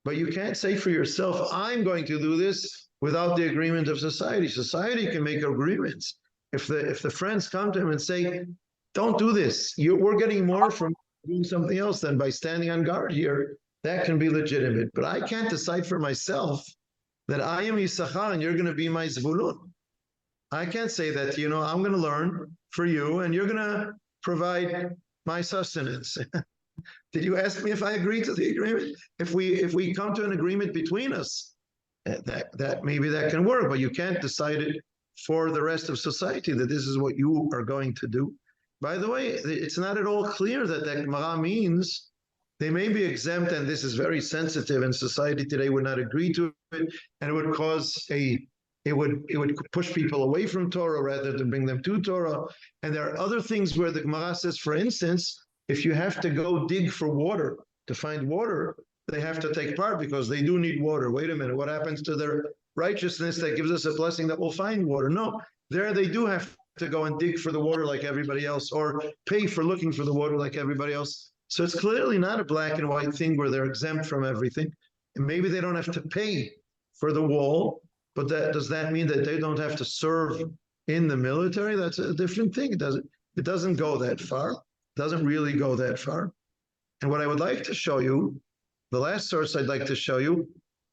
But you can't say for yourself, I'm going to do this without the agreement of society. Society can make agreements. If the friends come to him and say, don't do this, we're getting more from doing something else than by standing on guard here, that can be legitimate. But I can't decide for myself that I am Yisachar and you're going to be my Zvulun. I can't say that, I'm going to learn for you and you're going to provide my sustenance. Did you ask me if I agree to the agreement? If we come to an agreement between us, that maybe that can work, but you can't decide it for the rest of society that this is what you are going to do. By the way, it's not at all clear that Gemara means they may be exempt, and this is very sensitive, and society today would not agree to it, and it would cause it would push people away from Torah rather than bring them to Torah. And there are other things where the Gemara says, for instance, if you have to go dig for water to find water, they have to take part because they do need water. Wait a minute, what happens to their righteousness that gives us a blessing that we'll find water? No, there they do have to go and dig for the water like everybody else, or pay for looking for the water like everybody else. So it's clearly not a black and white thing where they're exempt from everything. And maybe they don't have to pay for the wall, but does that mean that they don't have to serve in the military? That's a different thing. It doesn't go that far. It doesn't really go that far. And what I would like to show you, the last source I'd like to show you,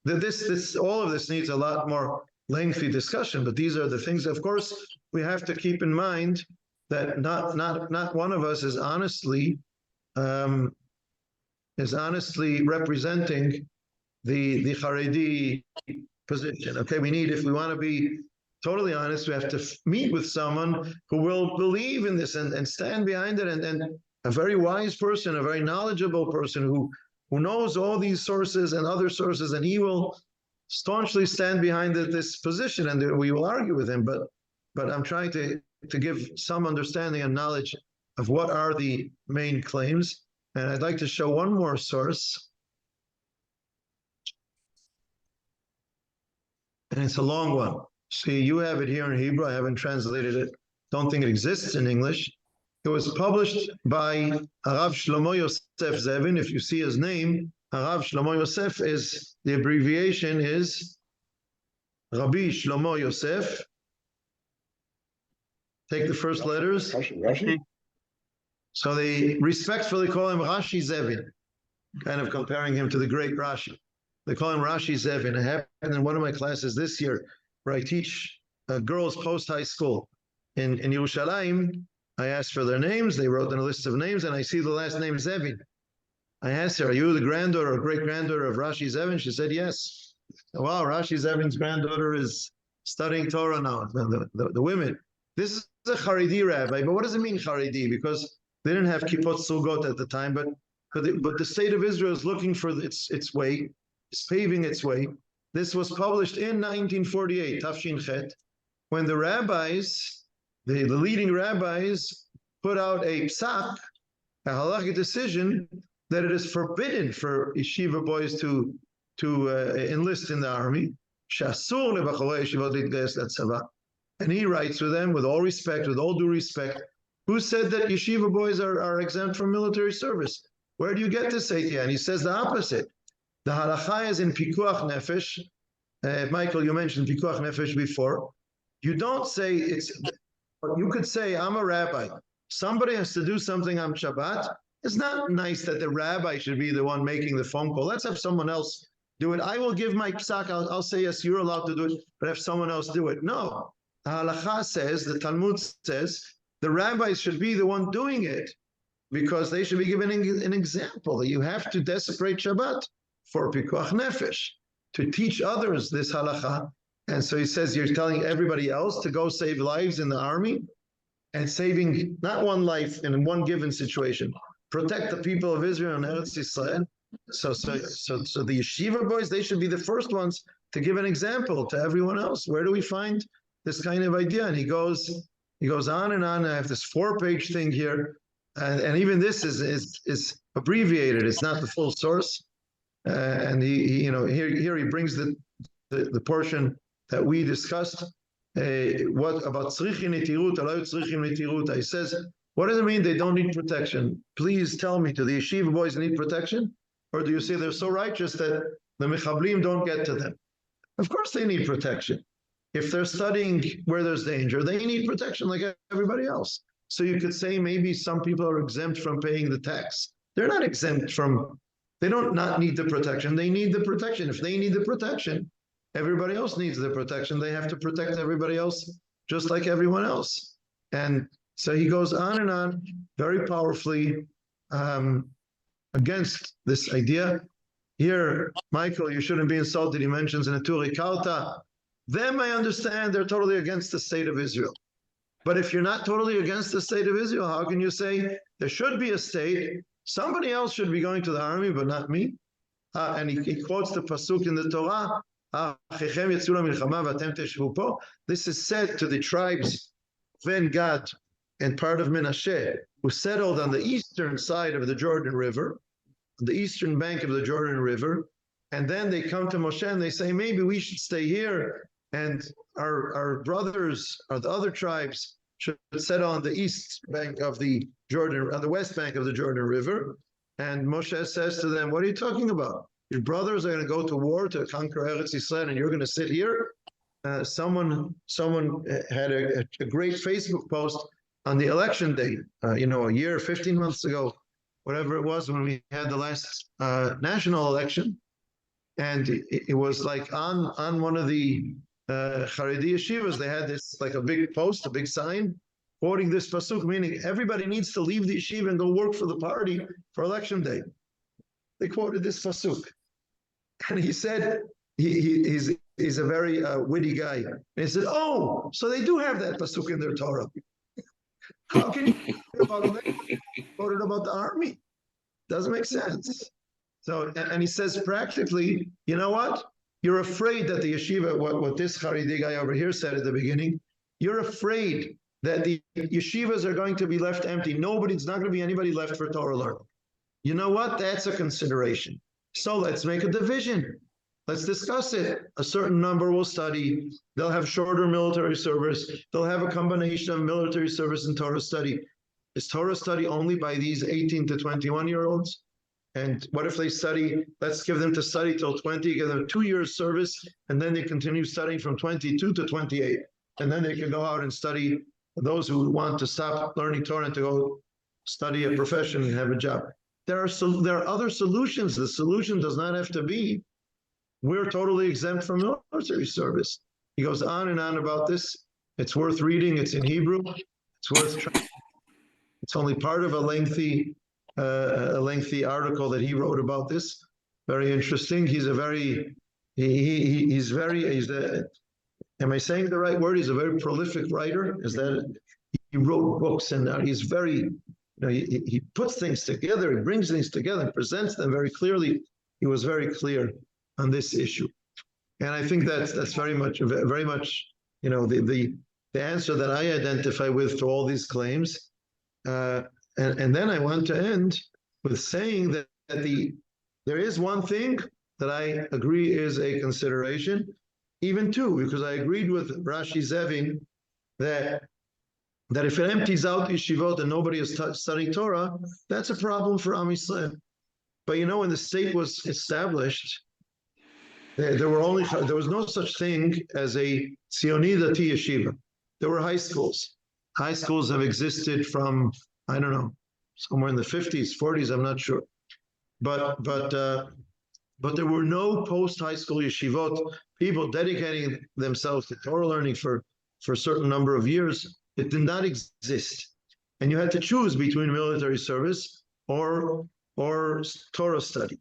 that all of this needs a lot more lengthy discussion, but these are the things. Of course, we have to keep in mind that not one of us is honestly representing the Haredi position. Okay, if we want to be totally honest, we have to meet with someone who will believe in this and stand behind it, and a very wise person, a very knowledgeable person who knows all these sources and other sources, and he will staunchly stand behind this position, and we will argue with him. But I'm trying to give some understanding and knowledge of what are the main claims. And I'd like to show one more source. And it's a long one. See, you have it here in Hebrew. I haven't translated it. Don't think it exists in English. It was published by Harav Shlomo Yosef Zevin. If you see his name, Harav Shlomo Yosef is, the abbreviation is Rabbi Shlomo Yosef. Take the first letters. Rashi? So they respectfully call him Rashi Zevin, kind of comparing him to the great Rashi. They call him Rashi Zevin. It happened in one of my classes this year where I teach girls post-high school in Yerushalayim. I asked for their names. They wrote in a list of names, and I see the last name Zevin. I asked her, are you the granddaughter or great-granddaughter of Rashi Zevin? She said, yes. Wow, Rashi Zevin's granddaughter is studying Torah now, the women. This is a Haredi rabbi, but what does it mean, Haredi? Because they didn't have kippot sugot at the time, but the state of Israel is looking for its way, it's paving its way. This was published in 1948, Tafshin Chet, when the rabbis, the leading rabbis, put out a psak, a halachic decision, that it is forbidden for yeshiva boys to enlist in the army. Shasur lebachorei yeshivot litgayas letzava. And he writes with them, with all respect, with all due respect, who said that yeshiva boys are exempt from military service? Where do you get this idea? And he says the opposite. The halacha is in pikuach nefesh. Michael, you mentioned pikuach nefesh before. You don't say you could say, I'm a rabbi. Somebody has to do something on Shabbat. It's not nice that the rabbi should be the one making the phone call. Let's have someone else do it. I will give my psak. I'll say, yes, you're allowed to do it, but have someone else do it. No. The halacha says, the Talmud says, the rabbis should be the one doing it. because they should be given an example that you have to desecrate Shabbat for pikuach nefesh, to teach others this halacha. And so he says, you're telling everybody else to go save lives in the army, and saving not one life in one given situation, protect the people of Israel and Eretz Yisrael. So the yeshiva boys, they should be the first ones to give an example to everyone else. Where do we find this kind of idea? And he goes on and on. I have this 4-page thing here, and even this is abbreviated. It's not the full source. And he here he brings the portion that we discussed. What about tzrichin netirut, alay tzrichin netirut? He says, what does it mean they don't need protection? Please tell me, do the yeshiva boys need protection? Or do you say they're so righteous that the mechablim don't get to them? Of course they need protection. If they're studying where there's danger, they need protection like everybody else. So you could say maybe some people are exempt from paying the tax. They're not exempt from, they don't not need the protection. They need the protection. If they need the protection, everybody else needs the protection. They have to protect everybody else just like everyone else. And so he goes on and on very powerfully against this idea. Here, Michael, you shouldn't be insulted. He mentions in a Turi Kauta. Them, I understand, they're totally against the state of Israel. But if you're not totally against the state of Israel, how can you say there should be a state? Somebody else should be going to the army, but not me. And he quotes the pasuk in the Torah. This is said to the tribes of Gad and part of Menashe, who settled on the eastern side of the Jordan River, the eastern bank of the Jordan River, and then they come to Moshe and they say, maybe we should stay here, and our brothers, or the other tribes, should settle on the east bank of the Jordan, on the west bank of the Jordan River. And Moshe says to them, what are you talking about? Your brothers are going to go to war to conquer Eretz Yisrael, and you're going to sit here? Someone had a great Facebook post on the election day, a year, 15 months ago, whatever it was, when we had the last national election. And it was like on one of the Haredi yeshivas, they had this like a big post, a big sign, quoting this pasuk, meaning everybody needs to leave the yeshiva and go work for the party for election day. They quoted this pasuk. And he said, he's a very witty guy. And he said, oh, so they do have that pasuk in their Torah. How can you quote it about the army? Doesn't make sense. So, and he says practically, you know what? You're afraid that the yeshiva, what this Haredi guy over here said at the beginning, you're afraid that the yeshivas are going to be left empty. It's not going to be anybody left for Torah learning. You know what? That's a consideration. So let's make a division. Let's discuss it. A certain number will study. They'll have shorter military service. They'll have a combination of military service and Torah study. Is Torah study only by these 18 to 21-year-olds? And what if they study, let's give them to study till 20, give them 2 years service, and then they continue studying from 22 to 28. And then they can go out and study, those who want to stop learning Torah and to go study a profession and have a job. There are other solutions. The solution does not have to be, we're totally exempt from military service. He goes on and on about this. It's worth reading. It's in Hebrew. It's worth trying. It's only part of a lengthy article that he wrote about this. Very interesting. He's a very, am I saying the right word? He's a very prolific writer. Is that, he wrote books, and he's very, he puts things together, he brings things together and presents them very clearly. He was very clear on this issue. And I think that's very much, the answer that I identify with to all these claims. And then I want to end with saying that there is one thing that I agree is a consideration, even two, because I agreed with Rashi Zevin that if it empties out yeshivot and nobody is studying Torah, that's a problem for Am Yisrael. But when the state was established, there was no such thing as a Tzioni Dati yeshiva. There were high schools. High schools have existed from, I don't know, somewhere in the 50s, 40s, I'm not sure. But there were no post-high school yeshivot, people dedicating themselves to Torah learning for a certain number of years. It did not exist. and you had to choose between military service or Torah study.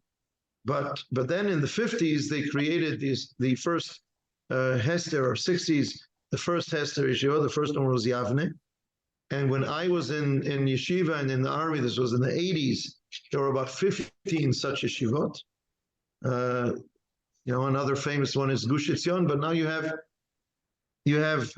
But then in the 50s, they created the first Hester, or 60s, the first Hester yeshiva, the first one was Yavne. And when I was in yeshiva and in the army, this was in the 80s, there were about 15 such yeshivot. Another famous one is Gush Etzion, but now you have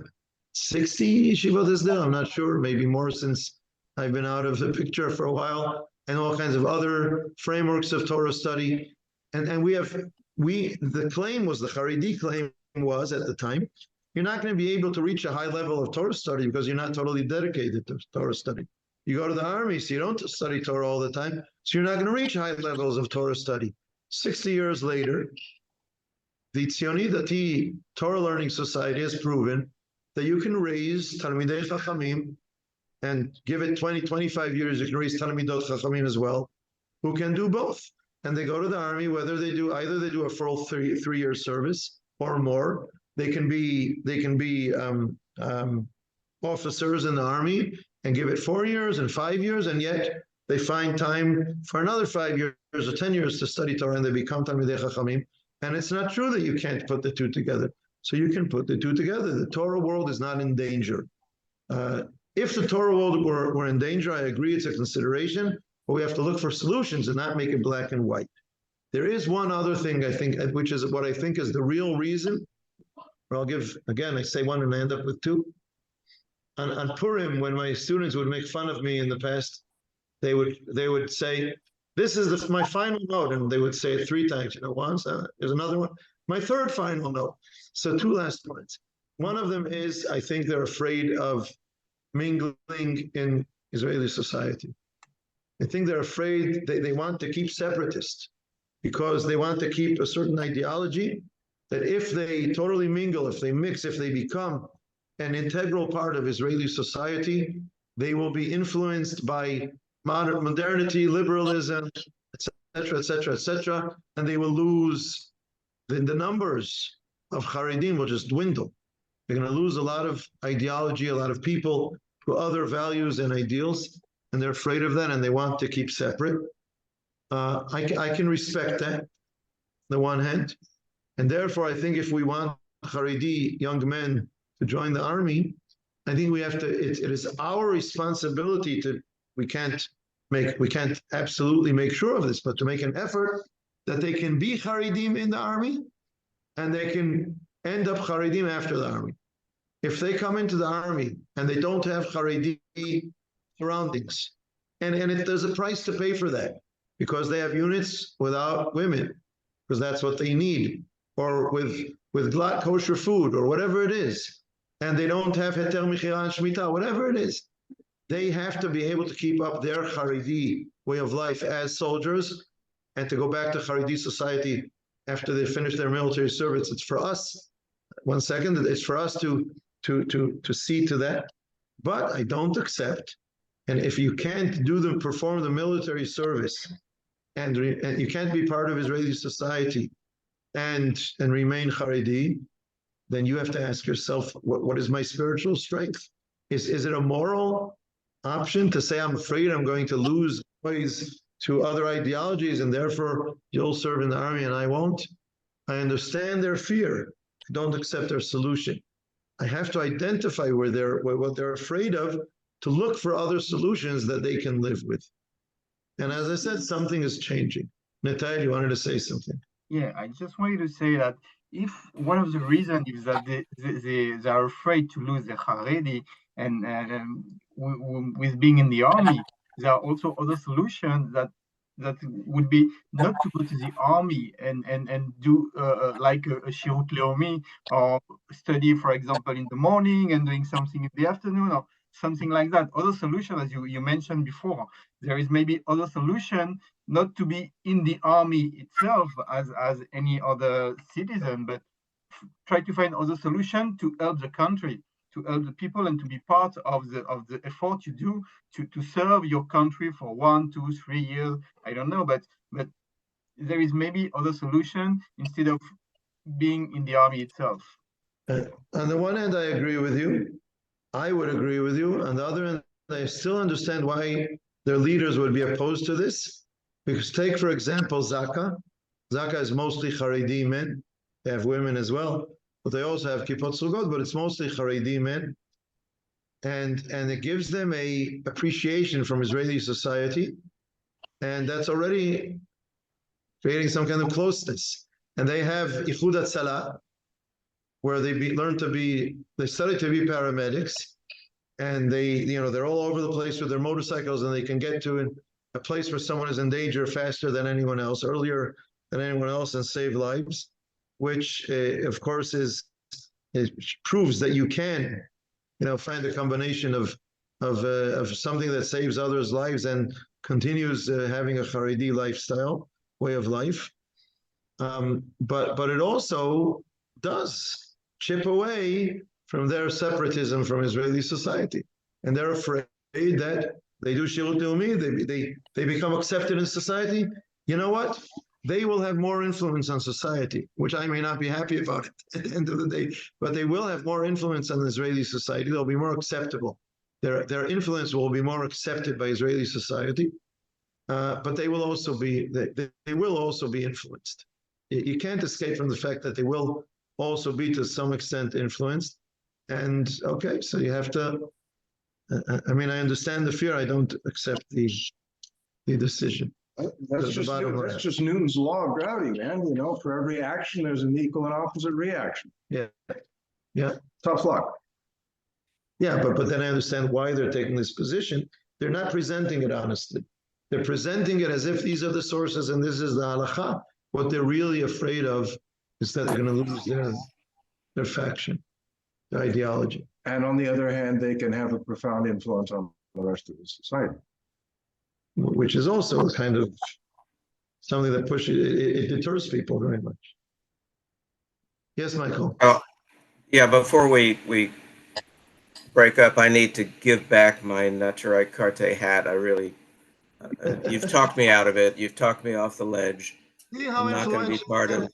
60 yeshivot is there. I'm not sure, maybe more since I've been out of the picture for a while, and all kinds of other frameworks of Torah study. And the claim was, the Haredi claim was at the time, you're not going to be able to reach a high level of Torah study because you're not totally dedicated to Torah study. You go to the army, so you don't study Torah all the time, so you're not going to reach high levels of Torah study. 60 years later, the Tzioni Dati Torah Learning Society has proven that you can raise Talmidei Chachamim and give it 20, 25 years, you can raise Talmidot Chachamim as well, who can do both. And they go to the army, whether they do a full three-year service or more. They can be officers in the army and give it 4 years and 5 years, and yet they find time for another 5 years or 10 years to study Torah, and they become Talmidei Chachamim. And it's not true that you can't put the two together. So you can put the two together. The Torah world is not in danger. If the Torah world were in danger, I agree it's a consideration, but we have to look for solutions and not make it black and white. There is one other thing, I think, which is what I think is the real reason. I'll give, again, I say one and I end up with two. On Purim, when my students would make fun of me in the past, they would say, this is my final note, and they would say it 3 times. Once, there's another one. My third final note. So 2 last points. One of them is, I think they're afraid of mingling in Israeli society. I think they're afraid, they want to keep separatist because they want to keep a certain ideology that if they totally mingle, if they mix, if they become an integral part of Israeli society, they will be influenced by modernity, liberalism, etc., etc., etc., and they will lose the numbers of Haredim will just dwindle. They're going to lose a lot of ideology, a lot of people to other values and ideals, and they're afraid of that, and they want to keep separate. I can respect that, on the one hand, and therefore I think if we want Haredi young men to join the army, I think we have to. It is our responsibility to. We can't absolutely make sure of this, but to make an effort that they can be Haredim in the army, and they can end up Haredim after the army. If they come into the army and they don't have Haredi surroundings, and there's a price to pay for that, because they have units without women, because that's what they need, or with kosher food, or whatever it is, and they don't have Heter Mechira and Shemitah, whatever it is, they have to be able to keep up their Haredi way of life as soldiers, and to go back to Haredi society after they finish their military service. It's for us, one second, it's for us to see to that. But I don't accept, and if you can't perform the military service, and you can't be part of Israeli society and remain Haredi, then you have to ask yourself, what is my spiritual strength? Is it a moral option to say, I'm afraid I'm going to lose ways to other ideologies, and therefore you'll serve in the army and I won't? I understand their fear. I don't accept their solution. I have to identify what they're afraid of, to look for other solutions that they can live with. And as I said, something is changing. Natalia, you wanted to say something? Yeah, I just wanted to say that if one of the reasons is that they are afraid to lose the Haredi, and with being in the army, there are also other solutions that would be not to go to the army and do like a Shirut Leomi, or study, for example, in the morning and doing something in the afternoon, or something like that. Other solution, as you mentioned before, there is maybe other solution, not to be in the army itself as any other citizen, but try to find other solution to help the country, to help the people, and to be part of the effort you do to serve your country for 1, 2, 3 years. I don't know, but there is maybe other solution instead of being in the army itself. On the one hand, I agree with you. I would agree with you. On the other hand, I still understand why their leaders would be opposed to this. Because take, for example, Zaka. Zaka is mostly Haredi men. They have women as well, but they also have Kippot Sugot, but it's mostly Haredi men. And it gives them a appreciation from Israeli society. And that's already creating some kind of closeness. And they have Ichud Hatzalah, where they study to be paramedics, and they're all over the place with their motorcycles, and they can get to a place where someone is in danger faster than anyone else, earlier than anyone else, and save lives, which of course it proves that you can, find a combination of something that saves others' lives and continues having a Haredi lifestyle, way of life. But it also does chip away from their separatism from Israeli society. And they're afraid that they do Shirut Leumi, they become accepted in society. You know what? They will have more influence on society, which I may not be happy about at the end of the day, but they will have more influence on Israeli society. They'll be more acceptable. Their influence will be more accepted by Israeli society, but they will also be influenced. You can't escape from the fact that they will also be to some extent influenced. And okay, so you have to, I understand the fear. I don't accept the decision. That's just Newton's law of gravity, man. For every action, there's an equal and opposite reaction. Yeah. Tough luck. Yeah, but then I understand why they're taking this position. They're not presenting it honestly. They're presenting it as if these are the sources and this is the halacha. What they're really afraid of is that they're going to lose their faction, their ideology. And on the other hand, they can have a profound influence on the rest of the society. Which is also kind of something that it deters people very much. Yes, Michael. Oh, yeah, before we break up, I need to give back my Naturai Carte hat. I really, you've talked me out of it. You've talked me off the ledge. I'm not going to be part of.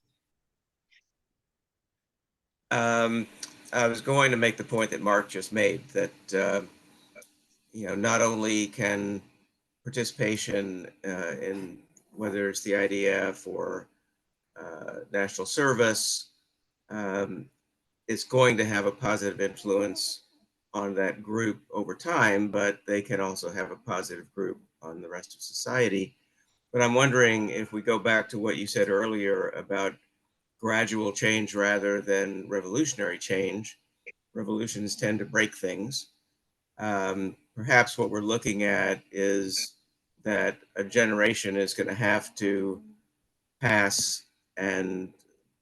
I was going to make the point that Mark just made, that not only can participation in whether it's the IDF or national service is going to have a positive influence on that group over time, but they can also have a positive group on the rest of society. But I'm wondering if we go back to what you said earlier about gradual change rather than revolutionary change. Revolutions tend to break things. Perhaps what we're looking at is that a generation is going to have to pass, and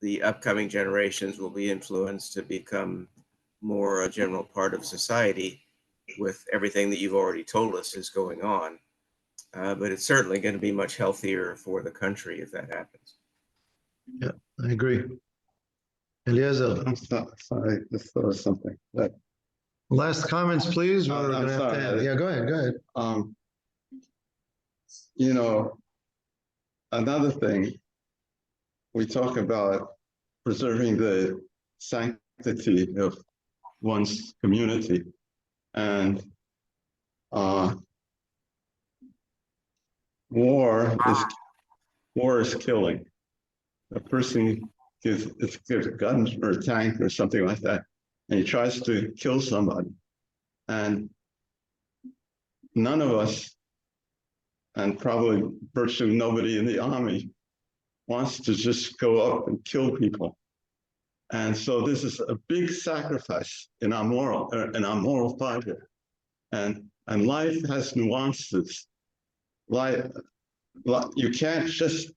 the upcoming generations will be influenced to become more a general part of society with everything that you've already told us is going on. But it's certainly going to be much healthier for the country if that happens. Yeah, I agree. Eliezer. I'm sorry, this was something. Last comments, please. We're I'm gonna have to sorry. end. Yeah, go ahead. Another thing, we talk about preserving the sanctity of one's community, and war is killing. A person gives a gun or a tank or something like that, and he tries to kill somebody. And none of us, and probably virtually nobody in the army, wants to just go up and kill people. And so this is a big sacrifice in our moral fiber. And life has nuances. You can't just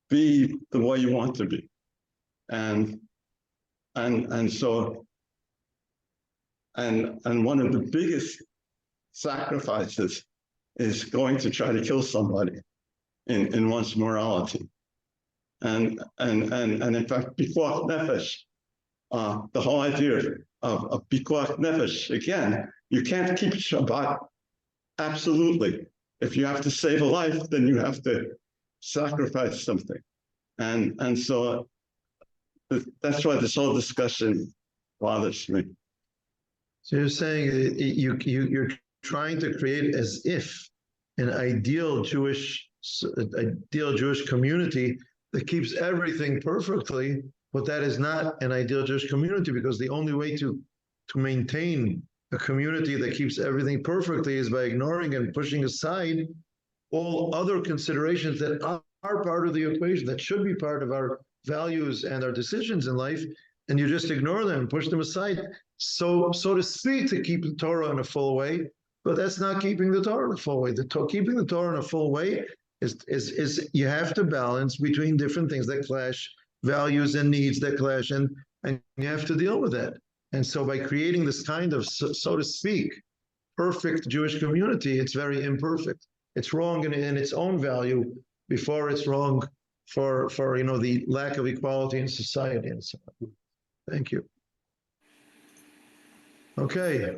be the way you want to be. And so one of the biggest sacrifices is going to try to kill somebody in one's morality. And in fact, pikuach nefesh, the whole idea of pikuach nefesh, again, you can't keep Shabbat absolutely. If you have to save a life, then you have to sacrifice something. And so that's why this whole discussion bothers me. So you're saying you're trying to create as if an ideal Jewish community that keeps everything perfectly, but that is not an ideal Jewish community, because the only way to maintain a community that keeps everything perfectly is by ignoring and pushing aside all other considerations that are part of the equation, that should be part of our values and our decisions in life, and you just ignore them and push them aside, so to speak, to keep the Torah in a full way. But that's not keeping the Torah in a full way. Keeping the Torah in a full way is you have to balance between different things that clash, values and needs that clash, and you have to deal with that. And so by creating this kind of, so to speak, perfect Jewish community, it's very imperfect. It's wrong in its own value before it's wrong for the lack of equality in society and so on. Thank you. Okay.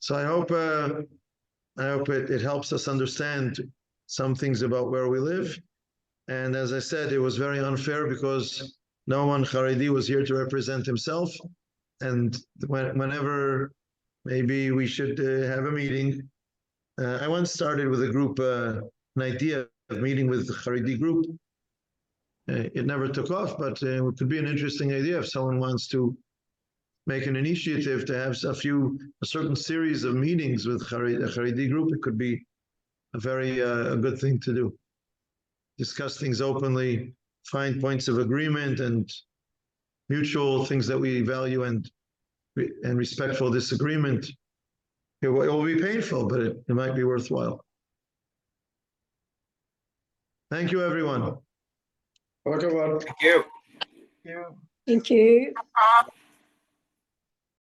So I hope it helps us understand some things about where we live. And as I said, it was very unfair because no one Haredi was here to represent himself. And whenever maybe we should have a meeting. I once started with a group, an idea of meeting with the Haredi group. It never took off, but it could be an interesting idea if someone wants to make an initiative to have a certain series of meetings with a Haredi group. It could be a very a good thing to do. Discuss things openly, find points of agreement and mutual things that we value and respectful disagreement. It will be painful, but it might be worthwhile. Thank you, everyone. Welcome. Thank you. Thank you.